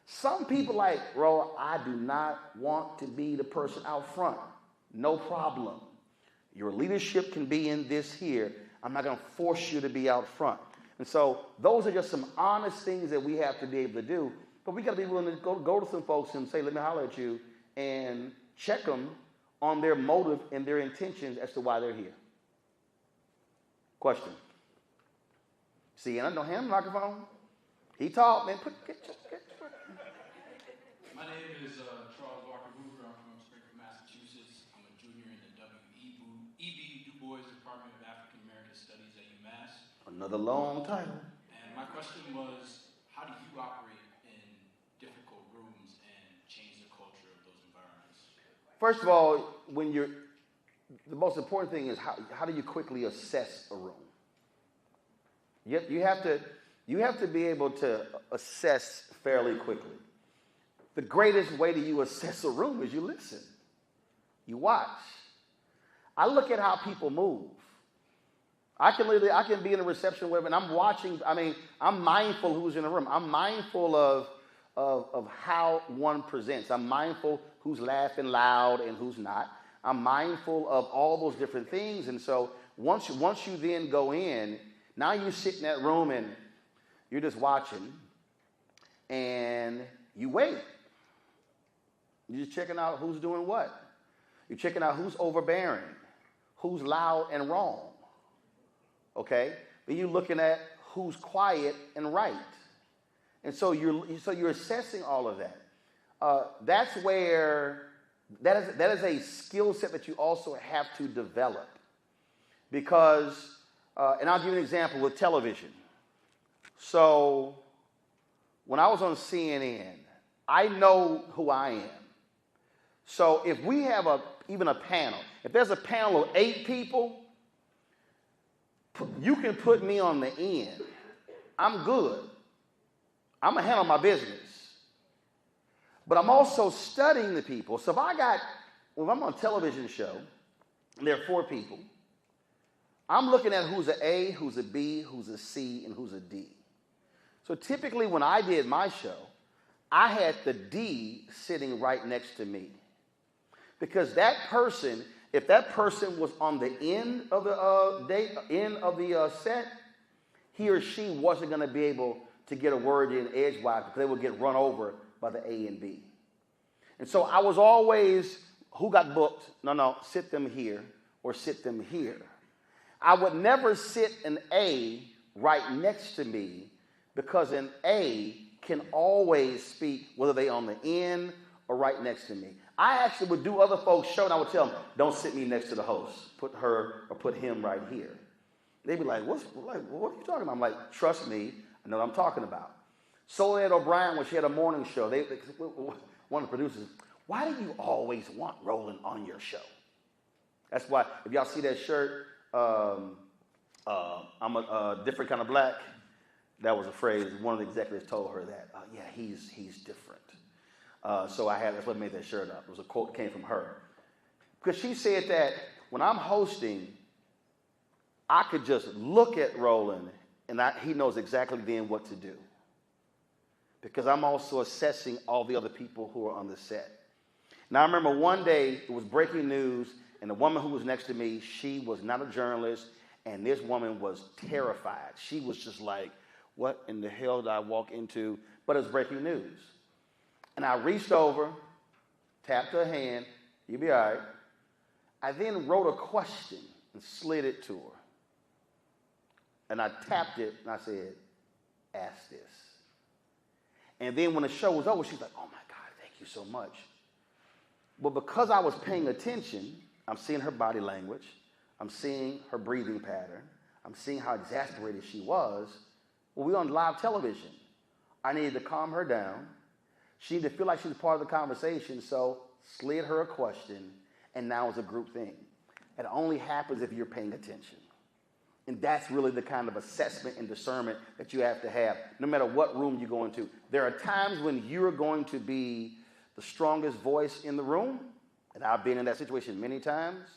Some people like, bro, I do not want to be the person out front. No problem. Your leadership can be in this here. I'm not going to force you to be out front. And so those are just some honest things that we have to be able to do. But we got to be willing to go to some folks and say, let me holler at you, and check them on their motive and their intentions as to why they're here. Question. See, and I don't hand the microphone. He talked, man. My name is Charles Walker Hoover. I'm from Springfield, Massachusetts. I'm a junior in the W.E.B. Du Bois Department of African American Studies at UMass. Another long title. And my question was, how do you operate in difficult rooms and change the culture of those environments? First of all, the most important thing is how do you quickly assess a room? You have to be able to assess fairly quickly. The greatest way that you assess a room is you listen. You watch. I look at how people move. I can be in a reception where, and I'm watching, I'm mindful who's in the room. I'm mindful of how one presents. I'm mindful who's laughing loud and who's not. I'm mindful of all those different things. And so once you then go in, now you sit in that room and you're just watching and you wait. You're just checking out who's doing what. You're checking out who's overbearing, who's loud and wrong. Okay? Then you're looking at who's quiet and right. And so you're assessing all of that. That's where that is a skill set that you also have to develop. Because, and I'll give you an example with television. So when I was on CNN, I know who I am. So if we have even a panel, if there's a panel of 8 people, you can put me on the end. I'm good. I'm going to handle my business. But I'm also studying the people. So if I'm on a television show, and there are 4 people, I'm looking at who's an A, who's a B, who's a C, and who's a D. So typically when I did my show, I had the D sitting right next to me. Because that person, if that person was on the end of the set, he or she wasn't going to be able to get a word in edgewise because they would get run over by the A and B. And so I was always, who got booked? No, sit them here or sit them here. I would never sit an A right next to me because an A can always speak whether they on the end or right next to me. I actually would do other folks' show and I would tell them, don't sit me next to the host. Put her or put him right here. They'd be like, what are you talking about? I'm like, trust me, I know what I'm talking about. Soledad O'Brien, when she had a morning show, one of the producers, why do you always want Roland on your show? That's why, if y'all see that shirt, I'm a different kind of black, that was a phrase, one of the executives told her that, yeah, he's different. So that's what made that shirt up. It was a quote that came from her. Because she said that when I'm hosting, I could just look at Roland and he knows exactly then what to do. Because I'm also assessing all the other people who are on the set. Now I remember one day it was breaking news and the woman who was next to me, she was not a journalist and this woman was terrified. She was just like, what in the hell did I walk into? But it was breaking news. And I reached over, tapped her hand, you'll be all right. I then wrote a question and slid it to her. And I tapped it and I said, ask this. And then when the show was over, she's like, oh my God, thank you so much. But because I was paying attention, I'm seeing her body language. I'm seeing her breathing pattern. I'm seeing how exasperated she was. Well, we were on live television. I needed to calm her down. She needed to feel like she was part of the conversation, so slid her a question, and now it's a group thing. It only happens if you're paying attention. And that's really the kind of assessment and discernment that you have to have, no matter what room you go into. There are times when you're going to be the strongest voice in the room, and I've been in that situation many times.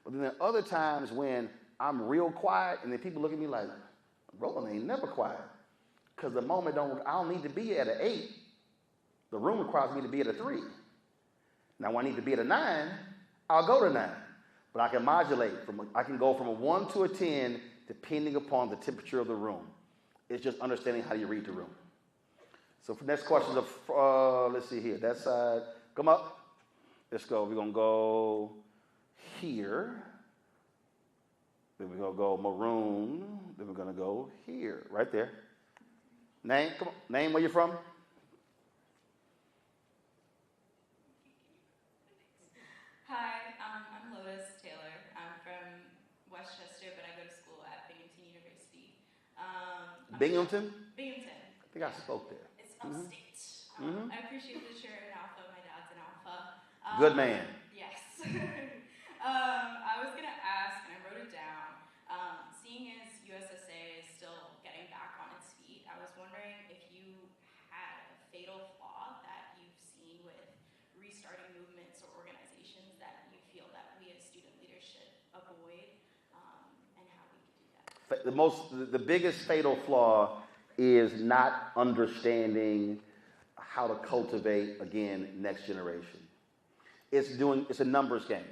But then there are other times when I'm real quiet, and then people look at me like, Roland ain't never quiet. Because the moment I don't need to be at an 8. The room requires me to be at a 3. Now, when I need to be at a 9, I'll go to 9. But I can modulate. I can go from a 1 to a 10 depending upon the temperature of the room. It's just understanding how you read the room. So for next questions of, let's see here. That side. Come up. Let's go. We're going to go here. Then we're going to go maroon. Then we're going to go here. Right there. Name. Come on. Name, where you're from? Hi, I'm Lotus Taylor. I'm from Westchester, but I go to school at Binghamton University. Binghamton? Binghamton. I think I spoke there. It's upstate. I appreciate that you're an alpha. My dad's an alpha. Good man. Yes. I was going to ask, and I wrote it down, seeing as USSA is still getting back on its feet, I was wondering if you had a fatal flaw that you've seen with restarting movements or organizations that you feel that we as student leadership avoid, and how we could do that. The biggest fatal flaw is not understanding how to cultivate, again, next generation. It's a numbers game.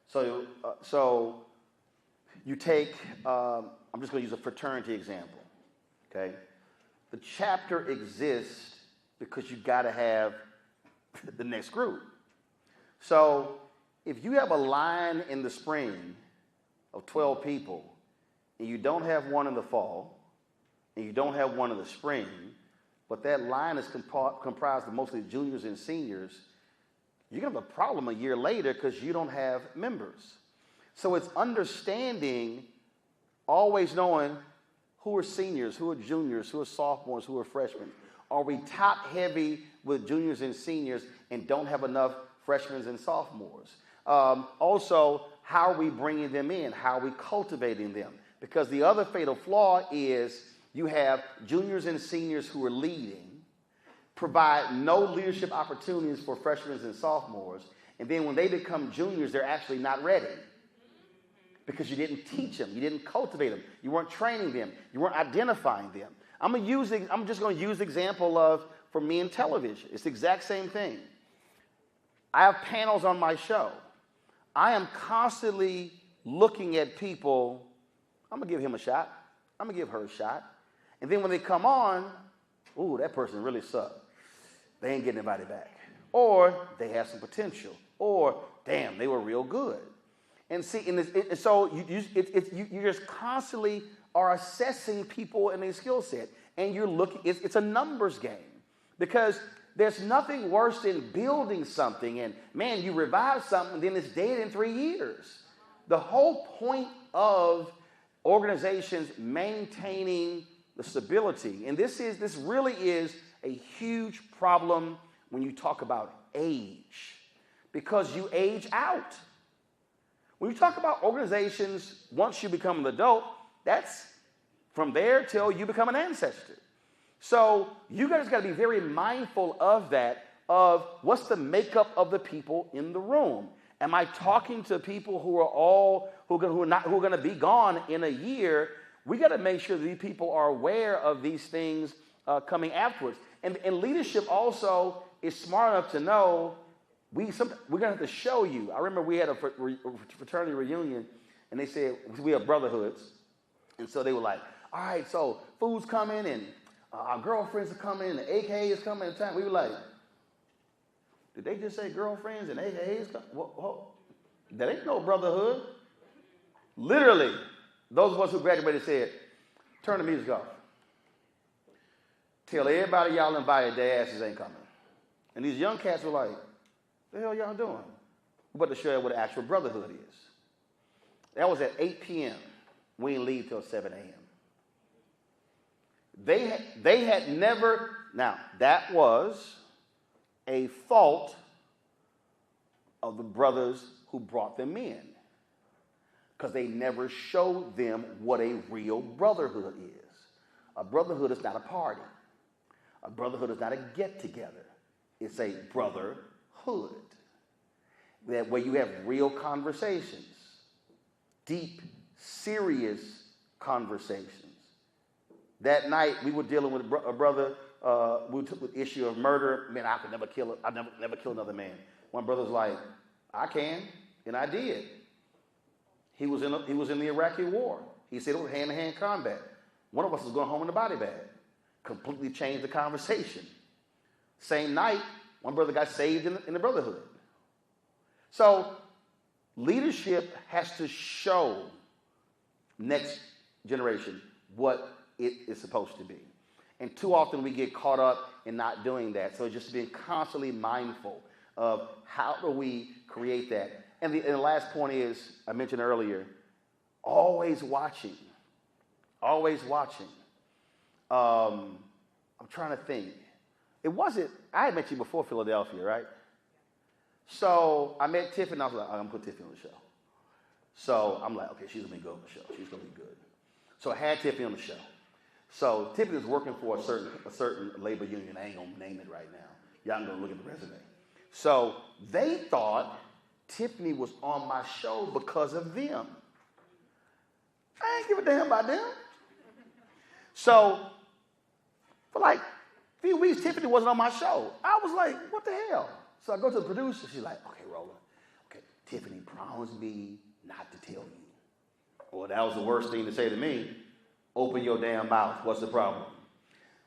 So you take, I'm just going to use a fraternity example, okay? The chapter exists because you got to have the next group. So if you have a line in the spring of 12 people and you don't have one in the fall and you don't have one in the spring, but that line is comprised of mostly juniors and seniors, you're going to have a problem a year later because you don't have members. So it's understanding, always knowing who are seniors, who are juniors, who are sophomores, who are freshmen. Are we top heavy with juniors and seniors and don't have enough freshmen and sophomores? Also, how are we bringing them in? How are we cultivating them? Because the other fatal flaw is you have juniors and seniors who are leading, provide no leadership opportunities for freshmen and sophomores, and then when they become juniors, they're actually not ready because you didn't teach them, you didn't cultivate them, you weren't training them, you weren't identifying them. I'm just going to use the example of for me in television. It's the exact same thing. I have panels on my show. I am constantly looking at people. I'm going to give him a shot. I'm going to give her a shot. And then when they come on, ooh, that person really sucked. They ain't getting anybody back. Or they have some potential. Or, damn, they were real good. And see, so you just constantly are assessing people and their skill set. And you're looking, it's a numbers game. Because there's nothing worse than building something and, man, you revive something, then it's dead in 3 years. The whole point of organizations maintaining the stability, and this really is a huge problem when you talk about age, because you age out. When you talk about organizations, once you become an adult, that's from there till you become an ancestor. So you guys got to be very mindful of that, of what's the makeup of the people in the room. Am I talking to people who are going to be gone in a year? We got to make sure that these people are aware of these things coming afterwards. And leadership also is smart enough to know we're going to have to show you. I remember we had a fraternity reunion, and they said we have brotherhoods, and so they were like, all right, so food's coming, and our girlfriends are coming, and the AKA is coming in time. We were like, did they just say girlfriends and AKAs coming? Whoa. That ain't no brotherhood. Literally, those of us who graduated said, turn the music off. Tell everybody y'all invited, their asses ain't coming. And these young cats were like, the hell y'all doing? But to show you what the actual brotherhood is. That was at 8 p.m. We didn't leave till 7 a.m. They had never, now that was a fault of the brothers who brought them in. because they never showed them what a real brotherhood is. A brotherhood is not a party. A brotherhood is not a get-together. It's a brotherhood where you have real conversations, deep, serious conversations. That night, we were dealing with a brother. We took the issue of murder. Man, I could never kill. I never kill another man. One brother's like, I can, and I did. He was in the Iraqi war. He said it was hand-to-hand combat. One of us was going home in a body bag. Completely changed the conversation. Same night, one brother got saved in the brotherhood. So leadership has to show next generation what it is supposed to be. And too often we get caught up in not doing that. So just being constantly mindful of how do we create that. And the last point is, I mentioned earlier, always watching. Always watching. I'm trying to think. I had met you before Philadelphia, right? So I met Tiffany, and I was like, I'm going to put Tiffany on the show. So I'm like, okay, she's going to be good on the show. She's going to be good. So I had Tiffany on the show. So Tiffany was working for a certain labor union. I ain't going to name it right now. Y'all can go look at the resume. So they thought Tiffany was on my show because of them. I ain't give a damn about them. So for like a few weeks, Tiffany wasn't on my show. I was like, what the hell? So I go to the producer. She's like, okay, Roland. Okay, Tiffany promised me not to tell you. Well, that was the worst thing to say to me. Open your damn mouth. What's the problem?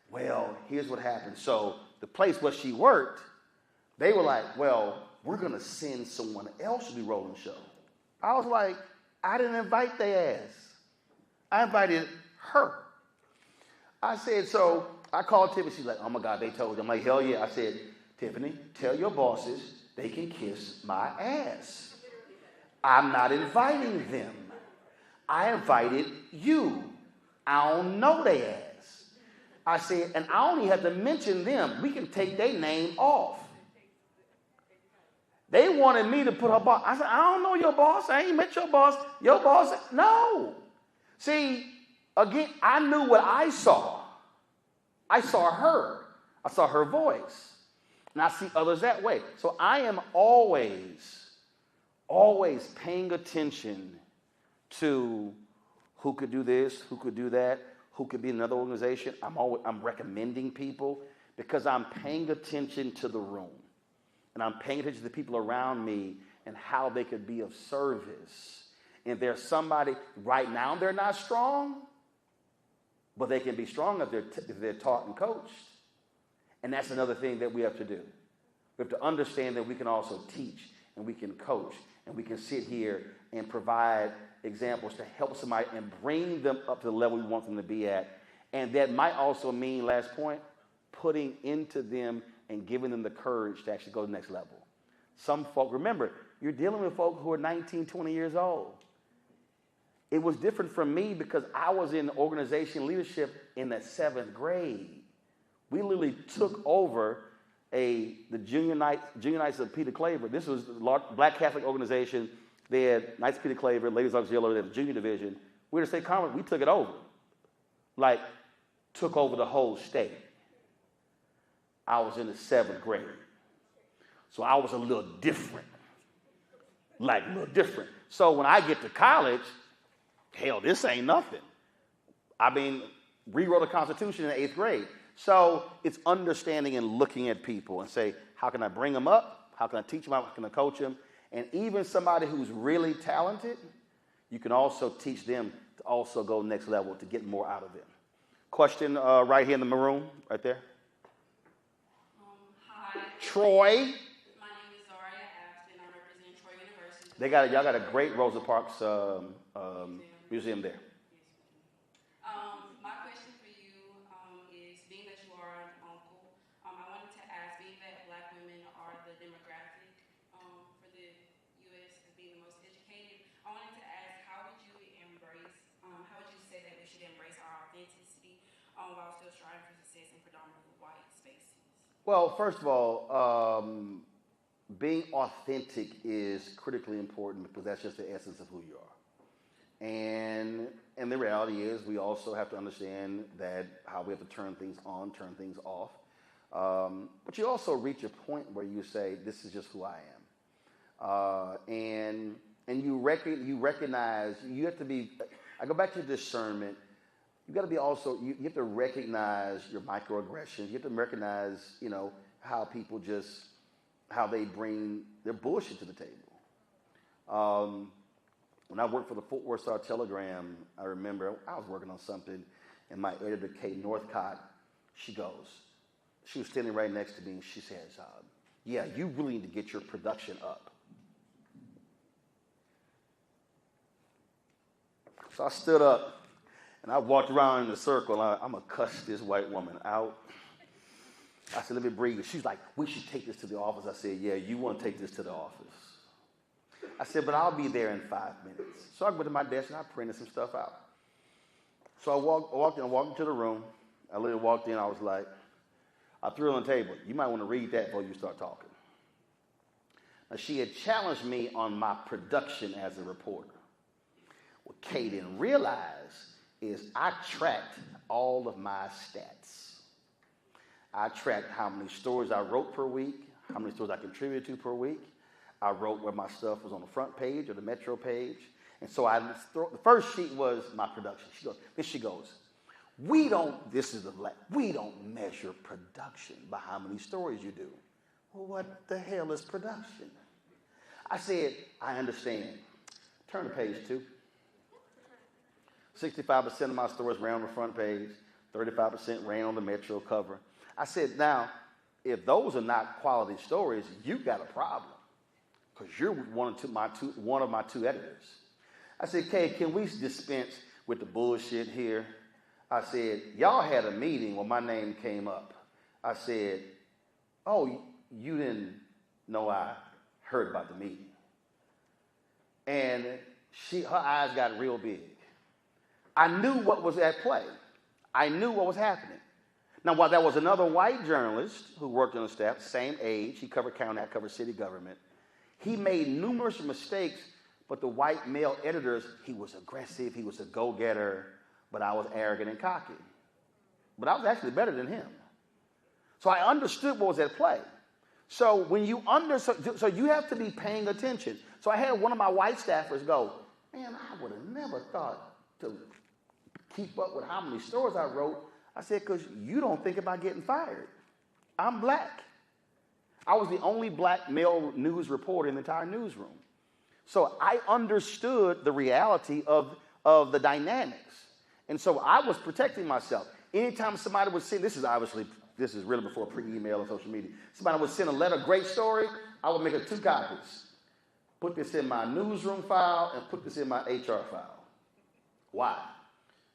Well, here's what happened. So the place where she worked, they were like, well, we're going to send someone else to do Roland's show. I was like, I didn't invite their ass. I invited her. I said, so I called Tiffany. She's like, oh, my God, they told you. I'm like, hell yeah. I said, Tiffany, tell your bosses they can kiss my ass. I'm not inviting them. I invited you. I don't know their ass. I said, and I only have to mention them. We can take their name off. They wanted me to put her boss. I said, I don't know your boss. I ain't met your boss. Your boss, no. See, again, I knew what I saw. I saw her. I saw her voice. And I see others that way. So I am always paying attention to who could do this, who could do that, who could be in another organization. I'm recommending people because I'm paying attention to the room. And I'm paying attention to the people around me and how they could be of service. And there's somebody, right now they're not strong, but they can be strong if they're taught and coached. And that's another thing that we have to do. We have to understand that we can also teach and we can coach and we can sit here and provide examples to help somebody and bring them up to the level we want them to be at. And that might also mean, last point, putting into them and giving them the courage to actually go to the next level. Some folk, remember, you're dealing with folk who are 19, 20 years old. It was different from me because I was in organization leadership in the 7th grade. We literally took over the junior Knights of Peter Claver. This was a black Catholic organization. They had Knights of Peter Claver, Ladies Auxiliary, they had the junior division. We were the state conference. We took it over. Like, took over the whole state. I was in the 7th grade. So I was a little different. Like, a little different. So when I get to college, hell, this ain't nothing. I mean, rewrote the Constitution in the 8th grade. So it's understanding and looking at people and say, how can I bring them up? How can I teach them? How can I coach them? And even somebody who's really talented, you can also teach them to also go next level to get more out of them. Question right here in the maroon, right there. Hi. Troy. My name is Zaria Afton. I represent Troy University. Y'all got a great Rosa Parks museum there. My question for you is, being that you are an uncle, I wanted to ask, being that Black women are the demographic for the U.S. as being the most educated, I wanted to ask, how would you say that we should embrace our authenticity while still striving for success in predominantly white spaces? Well, first of all, being authentic is critically important because that's just the essence of who you are. And the reality is we also have to understand that how we have to turn things on, turn things off. But you also reach a point where you say, this is just who I am. And you recognize, you have to be, I go back to discernment. You got to be also, you have to recognize your microaggressions. You have to recognize, how people how they bring their bullshit to the table. When I worked for the Fort Worth Star-Telegram, I remember I was working on something, and my editor, Kate Northcott, she was standing right next to me, and she says, yeah, you really need to get your production up. So I stood up, and I walked around in a circle, and I'm going to cuss this white woman out. I said, let me breathe. She's like, we should take this to the office. I said, yeah, you want to take this to the office. I said, but I'll be there in 5 minutes. So I went to my desk and I printed some stuff out. So I walked into the room. I literally walked in. I was like, I threw it on the table. You might want to read that before you start talking. Now, she had challenged me on my production as a reporter. What Kay didn't realize is I tracked all of my stats. I tracked how many stories I wrote per week, how many stories I contributed to per week. I wrote where my stuff was on the front page or the Metro page. And so the first sheet was my production. She goes, we don't measure production by how many stories you do. Well, what the hell is production? I said, I understand. Turn to page 2. 65% of my stories ran on the front page. 35% ran on the Metro cover. I said, now, if those are not quality stories, you've got a problem. Because you're one of my two editors. I said, Kay, can we dispense with the bullshit here? I said, y'all had a meeting when my name came up. I said, oh, you didn't know I heard about the meeting. And her eyes got real big. I knew what was at play. I knew what was happening. Now, while there was another white journalist who worked on the staff, same age, he covered county, I covered city government. He made numerous mistakes, but the white male editors, he was aggressive, he was a go-getter, but I was arrogant and cocky. But I was actually better than him. So I understood what was at play. So when you so you have to be paying attention. So I had one of my white staffers go, man, I would have never thought to keep up with how many stories I wrote. I said, because you don't think about getting fired. I'm black. I was the only black male news reporter in the entire newsroom. So I understood the reality of the dynamics. And so I was protecting myself. Anytime somebody would send, this is really before pre-email and social media, somebody would send a letter, great story, I would make it 2 copies. Put this in my newsroom file and put this in my HR file. Why?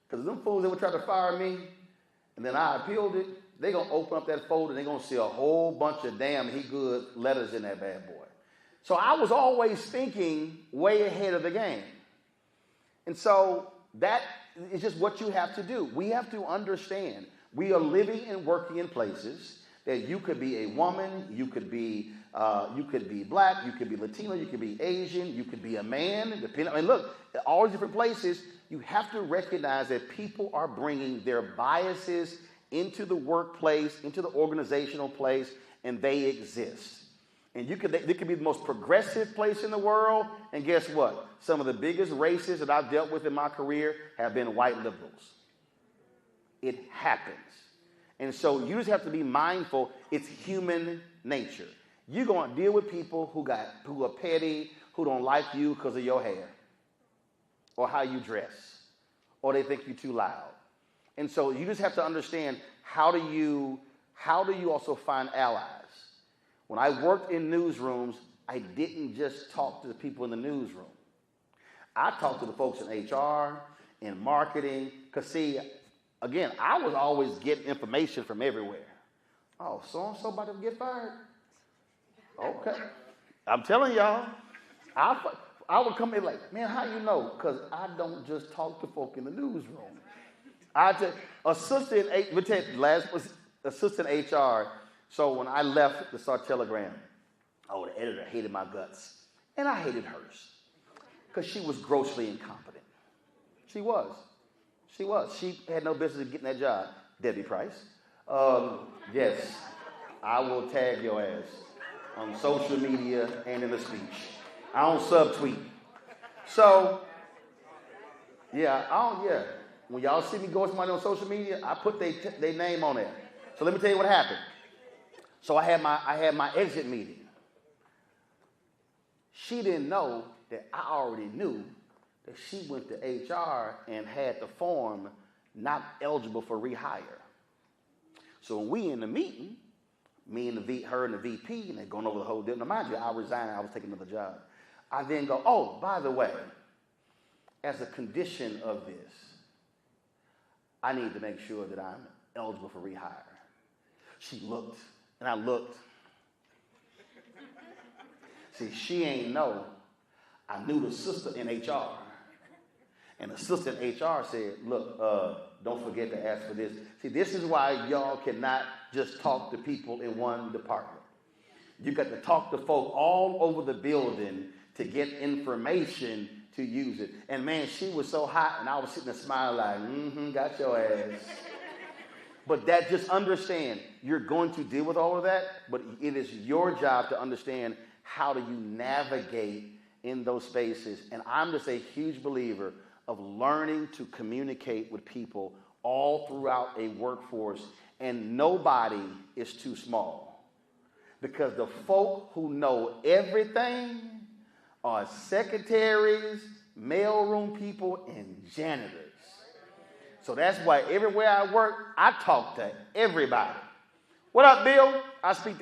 Because them fools that would try to fire me, and then I appealed it, they're going to open up that folder and they're going to see a whole bunch of damn he good letters in that bad boy. So I was always thinking way ahead of the game. And so that is just what you have to do. We have to understand we are living and working in places that you could be a woman, you could be black, you could be Latino, you could be Asian, you could be a man. Look, all these different places, you have to recognize that people are bringing their biases into the workplace, into the organizational place, and they exist. And they could be the most progressive place in the world, and guess what? Some of the biggest races that I've dealt with in my career have been white liberals. It happens. And so you just have to be mindful. It's human nature. You're going to deal with people who are petty, who don't like you because of your hair, or how you dress, or they think you're too loud. And so you just have to understand how do you also find allies. When I worked in newsrooms, I didn't just talk to the people in the newsroom. I talked to the folks in HR, in marketing, because see, again, I was always getting information from everywhere. Oh, so-and-so about to get fired? Okay. I'm telling y'all, I would come in like, man, how you know? Because I don't just talk to folk in the newsroom. Assistant HR. So when I left the Star-Telegram, the editor hated my guts. And I hated hers. Because she was grossly incompetent. She was. She was. She had no business getting that job. Debbie Price. Yes, I will tag your ass on social media and in a speech. I don't subtweet. So, yeah, when y'all see me go with somebody on social media, I put their name on there. So let me tell you what happened. So I had my exit meeting. She didn't know that I already knew that she went to HR and had the form not eligible for rehire. So when we in the meeting, me and her and the VP, and they're going over the whole deal. Now, mind you, I resigned. I was taking another job. I then go, oh, by the way, as a condition of this, I need to make sure that I'm eligible for rehire. She looked, and I looked. See, she ain't know. I knew the sister in HR. And the sister in HR said, look, don't forget to ask for this. See, this is why y'all cannot just talk to people in one department. You got to talk to folk all over the building to get information to use it. And man, she was so hot, and I was sitting there smiling like, got your ass. But that, just understand, you're going to deal with all of that, but it is your job to understand how do you navigate in those spaces. And I'm just a huge believer of learning to communicate with people all throughout a workforce, and nobody is too small. Because the folk who know everything are secretaries, mailroom people, and janitors. So that's why everywhere I work, I talk to everybody. What up, Bill? I speak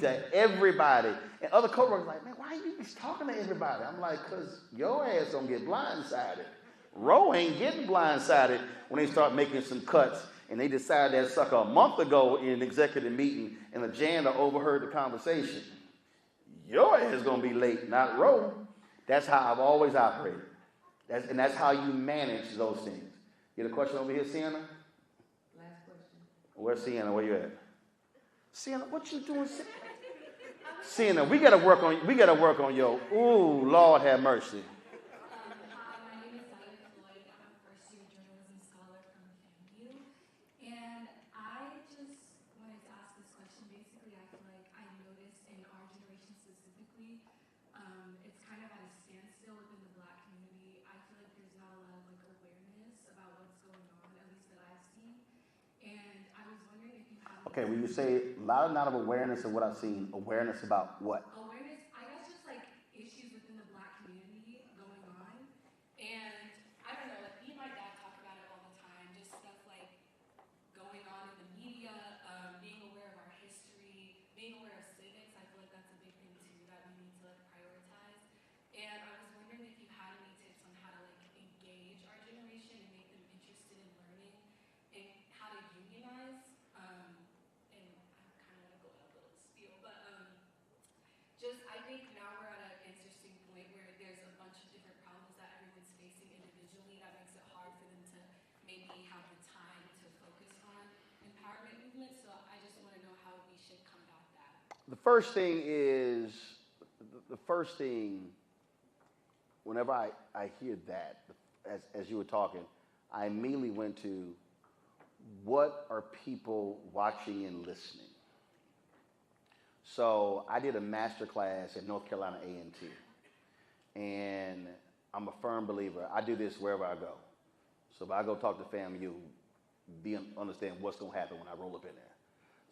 to everybody. And other coworkers are like, man, why are you talking to everybody? I'm like, because your ass don't get blindsided. Roe ain't getting blindsided when they start making some cuts and they decide that sucker a month ago in an executive meeting and the janitor overheard the conversation. Your ass is going to be late, not Roe. That's how I've always operated. That's how you manage those things. You got a question over here, Sienna? Last question. Where's Sienna? Where you at? Sienna, what you doing? Sienna, we gotta work on your. Ooh, Lord have mercy. Hi, my name is Zaya Floyd. I'm a first-year journalism scholar from FAMU, and I just wanted to ask this question. Basically, I feel like I noticed in our generation specifically, it's kind of at a standstill within the Black community. I feel like there's not a lot of awareness about what's going on, at least that I've seen. And I was wondering if you have. Okay, when you say a lot of awareness of what I've seen, awareness about what? Awareness, I guess, just like issues within the Black community going on. And I don't know, like me and my dad talk about it all the time, just stuff like going on in the media, being aware of our history, being aware of civics. I feel like that's a big thing too that we need to prioritize. And I was wondering if you had any tips on how to engage our generation and make them interested in learning and how to unionize. And I kind of want to go on a little spiel, but I think now we're at an interesting point where there's a bunch of different problems that everyone's facing individually that makes it hard for them to maybe have the time to focus on empowerment movements. So I just want to know how we should combat that. The first thing, whenever I hear that, as you were talking, I immediately went to, what are people watching and listening? So I did a master class at North Carolina A&T, and I'm a firm believer. I do this wherever I go. So if I go talk to FAMU, understand what's going to happen when I roll up in there.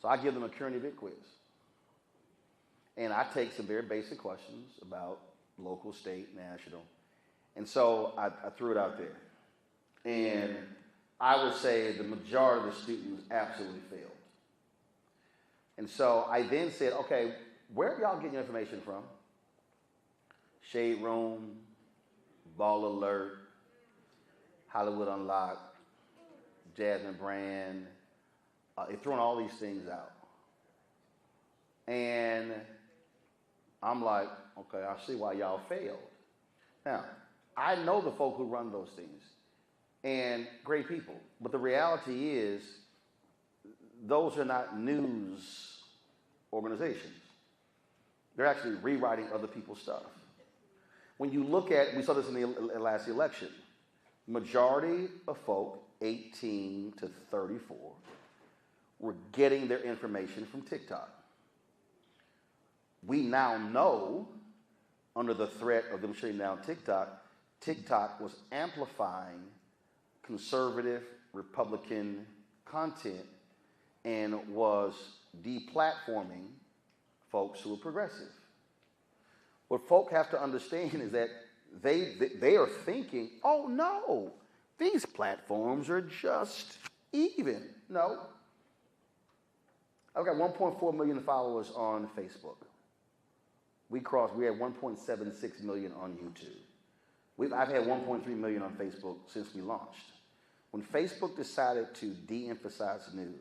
So I give them a current event quiz. And I take some very basic questions about local, state, national. And so I threw it out there. And I would say the majority of the students absolutely failed. And so I then said, okay, where are y'all getting your information from? Shade Room, Ball Alert, Hollywood Unlocked, Jasmine Brand. They're throwing all these things out. And I'm like, okay, I see why y'all failed. Now, I know the folk who run those things, and great people. But the reality is, those are not news organizations. They're actually rewriting other people's stuff. When you look at, we saw this in the last election, majority of folk 18 to 34 were getting their information from TikTok. We now know, under the threat of them shutting down TikTok, TikTok was amplifying conservative Republican content and was deplatforming folks who are progressive. What folk have to understand is that they are thinking, oh no, these platforms are just even. No. I've got 1.4 million followers on Facebook. We had 1.76 million on YouTube. I've had 1.3 million on Facebook since we launched. When Facebook decided to de-emphasize news,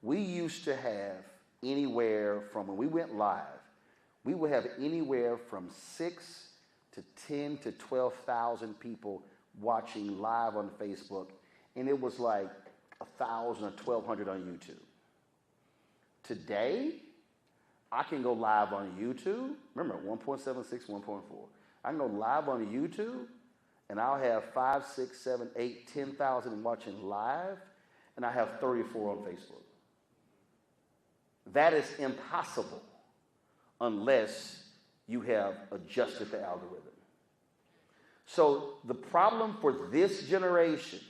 we used to have anywhere from, when we went live, we would have anywhere from 6 to 10 to 12,000 people watching live on Facebook, and it was like 1,000 or 1,200 on YouTube. Today, I can go live on YouTube. Remember, 1.76, 1.4. I can go live on YouTube, and I'll have 5, 6, 7, 8, 10,000 watching live, and I have 34 on Facebook. That is impossible unless you have adjusted the algorithm. So the problem for this generation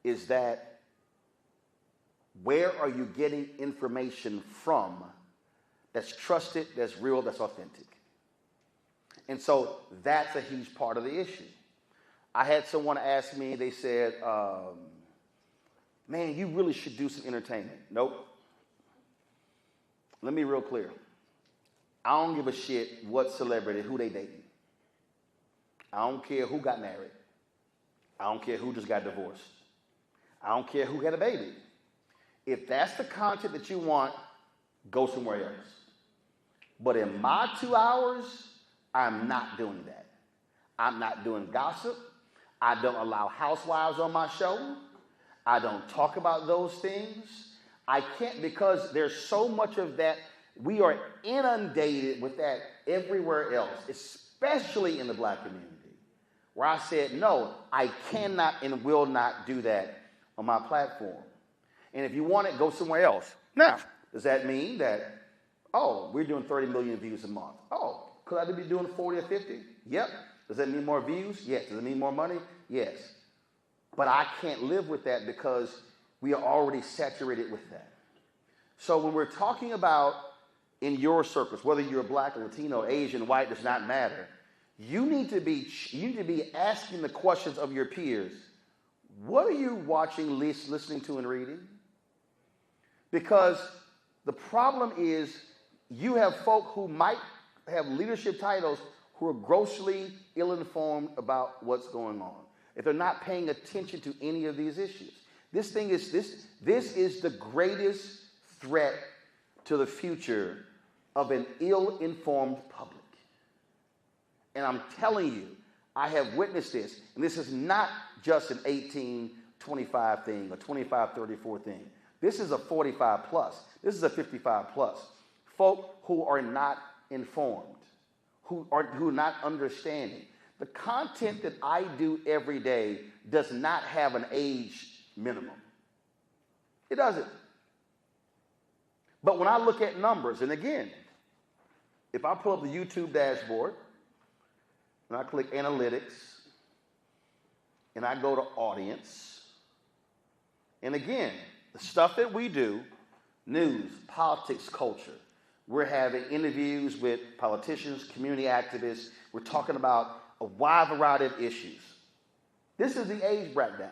is that where are you getting information from that's trusted, that's real, that's authentic? And so that's a huge part of the issue. I had someone ask me, they said, man, you really should do some entertainment. Nope. Let me be real clear. I don't give a shit what celebrity, who they dating. I don't care who got married. I don't care who just got divorced. I don't care who had a baby. If that's the content that you want, go somewhere else. But in my 2 hours, I'm not doing that. I'm not doing gossip. I don't allow housewives on my show. I don't talk about those things. I can't, because there's so much of that. We are inundated with that everywhere else, especially in the black community, where I said, no, I cannot and will not do that on my platform. And if you want it, go somewhere else. Now, does that mean that, oh, we're doing 30 million views a month? Oh, could I be doing 40 or 50? Yep. Does that mean more views? Yes. Does it mean more money? Yes. But I can't live with that because we are already saturated with that. So when we're talking about in your circles, whether you're black or Latino, Asian, white, does not matter, you need to be asking the questions of your peers. What are you watching, listening to, and reading? Because the problem is you have folk who might have leadership titles who are grossly ill-informed about what's going on, if they're not paying attention to any of these issues. This is the greatest threat to the future of an ill-informed public. And I'm telling you, I have witnessed this, and this is not just an 18-25 thing, a 25-34 thing. This is a 45 plus. This is a 55 plus. Folk who are not informed, who are not understanding. The content that I do every day does not have an age minimum. It doesn't. But when I look at numbers, and again, if I pull up the YouTube dashboard, and I click analytics, and I go to audience, and again, the stuff that we do, news, politics, culture, we're having interviews with politicians, community activists, we're talking about a wide variety of issues. This is the age breakdown.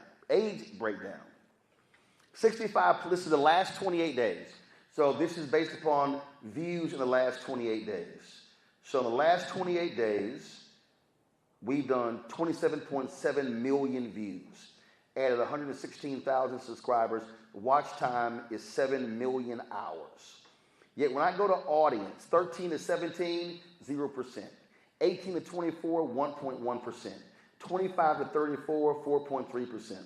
65, this is the last 28 days. So this is based upon views in the last 28 days. So in the last 28 days, we've done 27.7 million views, added 116,000 subscribers. The watch time is 7 million hours. Yet when I go to audience, 13 to 17, 0%. 18 to 24, 1.1%. 25 to 34, 4.3%.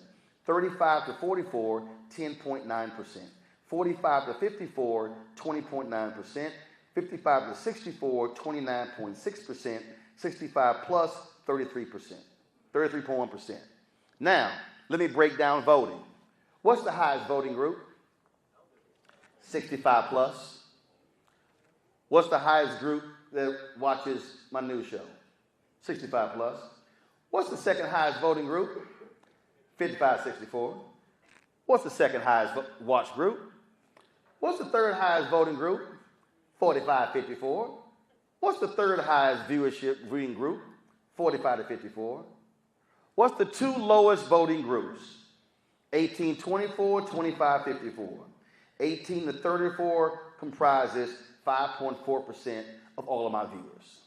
35 to 44, 10.9%. 45 to 54, 20.9%. 55 to 64, 29.6%. 65 plus, 33%. 33.1%. Now, let me break down voting. What's the highest voting group? 65 plus. What's the highest group that watches my news show? 65 plus. What's the second highest voting group? 55-64. What's the second highest watch group? What's the third highest voting group? 45-54. What's the third highest viewing group? 45-54. What's the two lowest voting groups? 18-24, 25-54. 18-34 comprises 5.4% of all of my viewers.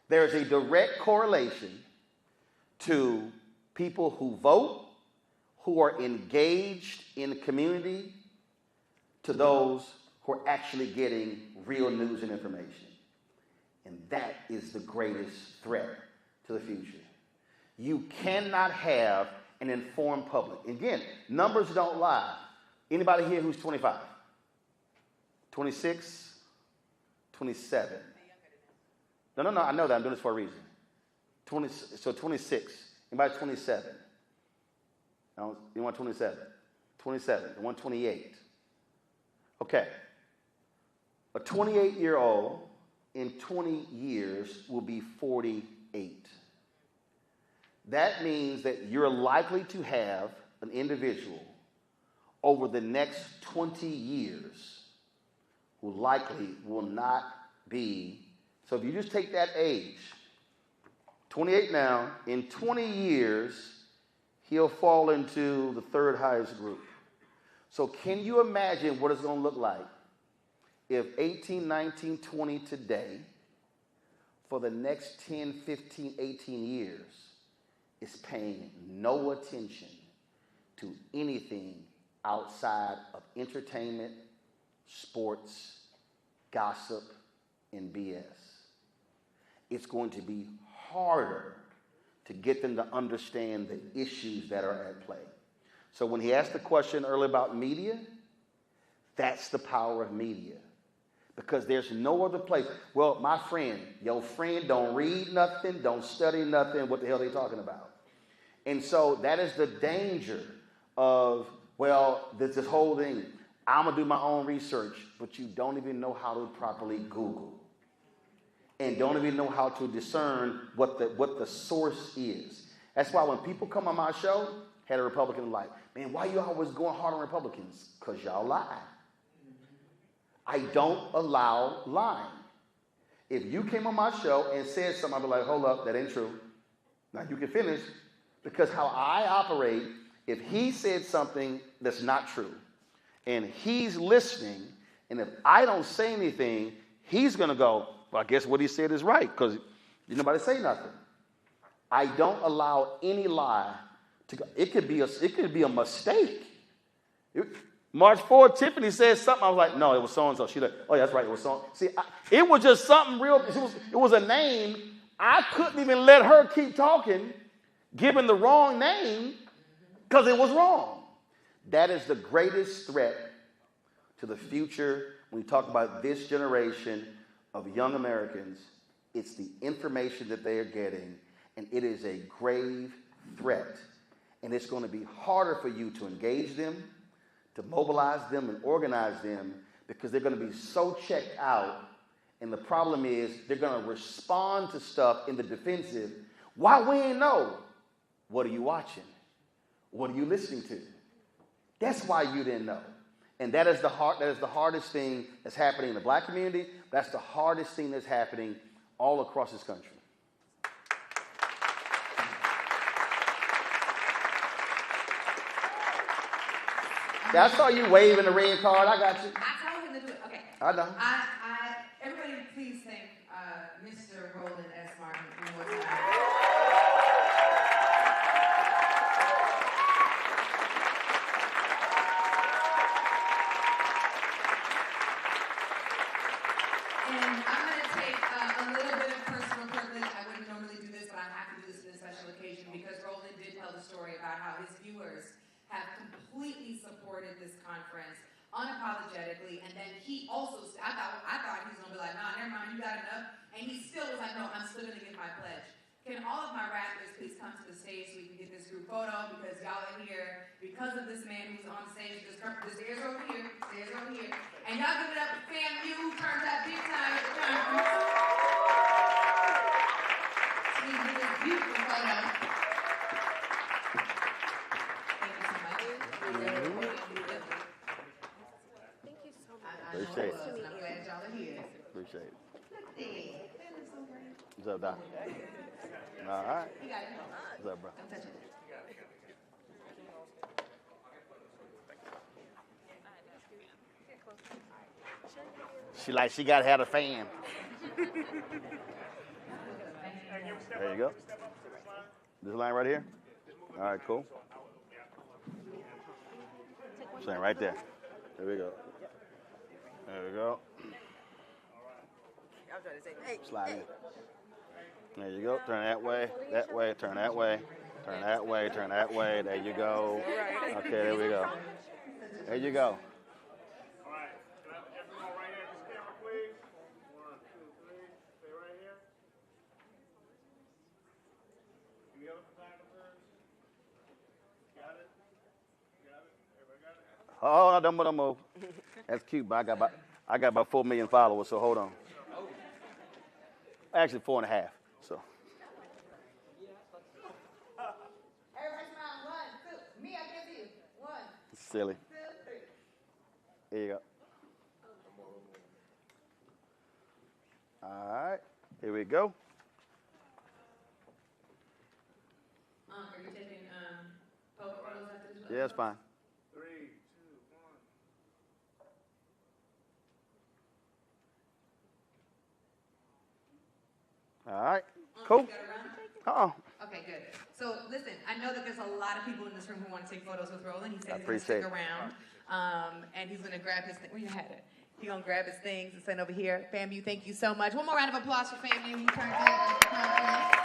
There is a direct correlation to people who vote, who are engaged in the community, to those who are actually getting real news and information. And that is the greatest threat to the future. You cannot have an informed public. Again, numbers don't lie. Anybody here who's 25? 26? 27? No, I know that. I'm doing this for a reason. 26. Anybody 27? You want 27? 27. You want 28? Okay. A 28-year-old in 20 years will be 48. That means that you're likely to have an individual over the next 20 years who likely will not be. So if you just take that age, 28 now, in 20 years, he'll fall into the third highest group. So can you imagine what it's going to look like if 18, 19, 20 today, for the next 10, 15, 18 years, is paying no attention to anything outside of entertainment, sports, gossip, and BS? It's going to be harder to get them to understand the issues that are at play. So when he asked the question earlier about media, that's the power of media. Because there's no other place. Well, my friend, your friend don't read nothing, don't study nothing, what the hell are they talking about? And so that is the danger of, well, this whole thing. I'm going to do my own research, but you don't even know how to properly Google. And don't even know how to discern what the source is. That's why when people come on my show, had a Republican like, man, why you always going hard on Republicans? Because y'all lie. I don't allow lying. If you came on my show and said something, I'd be like, hold up, that ain't true. Now you can finish. Because how I operate, if he said something that's not true, and he's listening, and if I don't say anything, he's going to go, well, I guess what he said is right, because nobody say nothing. I don't allow any lie to go. It could be a mistake. March 4th, Tiffany said something. I was like, no, it was so-and-so. She's like, oh, yeah, that's right, it was so-and-so. See, it was just something real. It was a name. I couldn't even let her keep talking, giving the wrong name, because it was wrong. That is the greatest threat to the future when we talk about this generation of young Americans. It's the information that they are getting, and it is a grave threat. And it's going to be harder for you to engage them, to mobilize them and organize them, because they're going to be so checked out. And the problem is they're going to respond to stuff in the defensive. Why we ain't know? What are you watching? What are you listening to? That's why you didn't know. And that is the hardest thing that's happening in the black community. That's the hardest thing that's happening all across this country. Yeah, I saw you waving the red card. I got you. I told him to do it. Okay. I know. Everybody, please thank Mr. Roland S. Martin one more time. And I'm going to take a little bit of personal privilege. I wouldn't normally do this, but I have to do this in a special occasion because Roland did tell the story about how his viewers have completely supported this conference unapologetically, and then he also, I thought he was going to be like, nah, never mind, you got enough, and he still was like, no, I'm still going to give my pledge. Can all of my rappers please come to the stage so we can get this group photo, because y'all are here because of this man who's on the stage. The stairs are over here, and y'all give it up for FAMU, who turns out big time at the conference. So we can get this beautiful photo. Thank you so much. Thank you so much. Appreciate it. I'm glad y'all are here. Appreciate it. Hey, that is so great. What's up, Doc? All right. You got it. What's up, bro? Don't touch it. She got to have a fan. There you go. This line right here? All right, cool. Stand right there. There we go. There we go. Slide in. There you go. Turn that way, turn that way, turn that way, turn that way. There you go. Okay, there we go. There you go. All right. Can I have everyone right here at this camera, please? 1, 2, 3. Stay right here. Any other photographers? Got it? Got it? Everybody got it? Oh, don't move. That's cute, but I got about 4 million followers, so hold on. Actually, 4.5. So. Everybody smile. 1, 2. Me, I can see you. 1, Silly. 2, 3. Here you go. All right. Here we go. Are you taking photos after this? Yeah, it's fine. 3, 2, 1. All right. Cool. Uh-oh. Okay, good. So listen, I know that there's a lot of people in this room who want to take photos with Roland. He said he's going to stick around, and he's going to grab his thing. Where you had it? He's going to grab his things and send over here. FAMU, thank you so much. One more round of applause for FAMU. He turned out at the conference.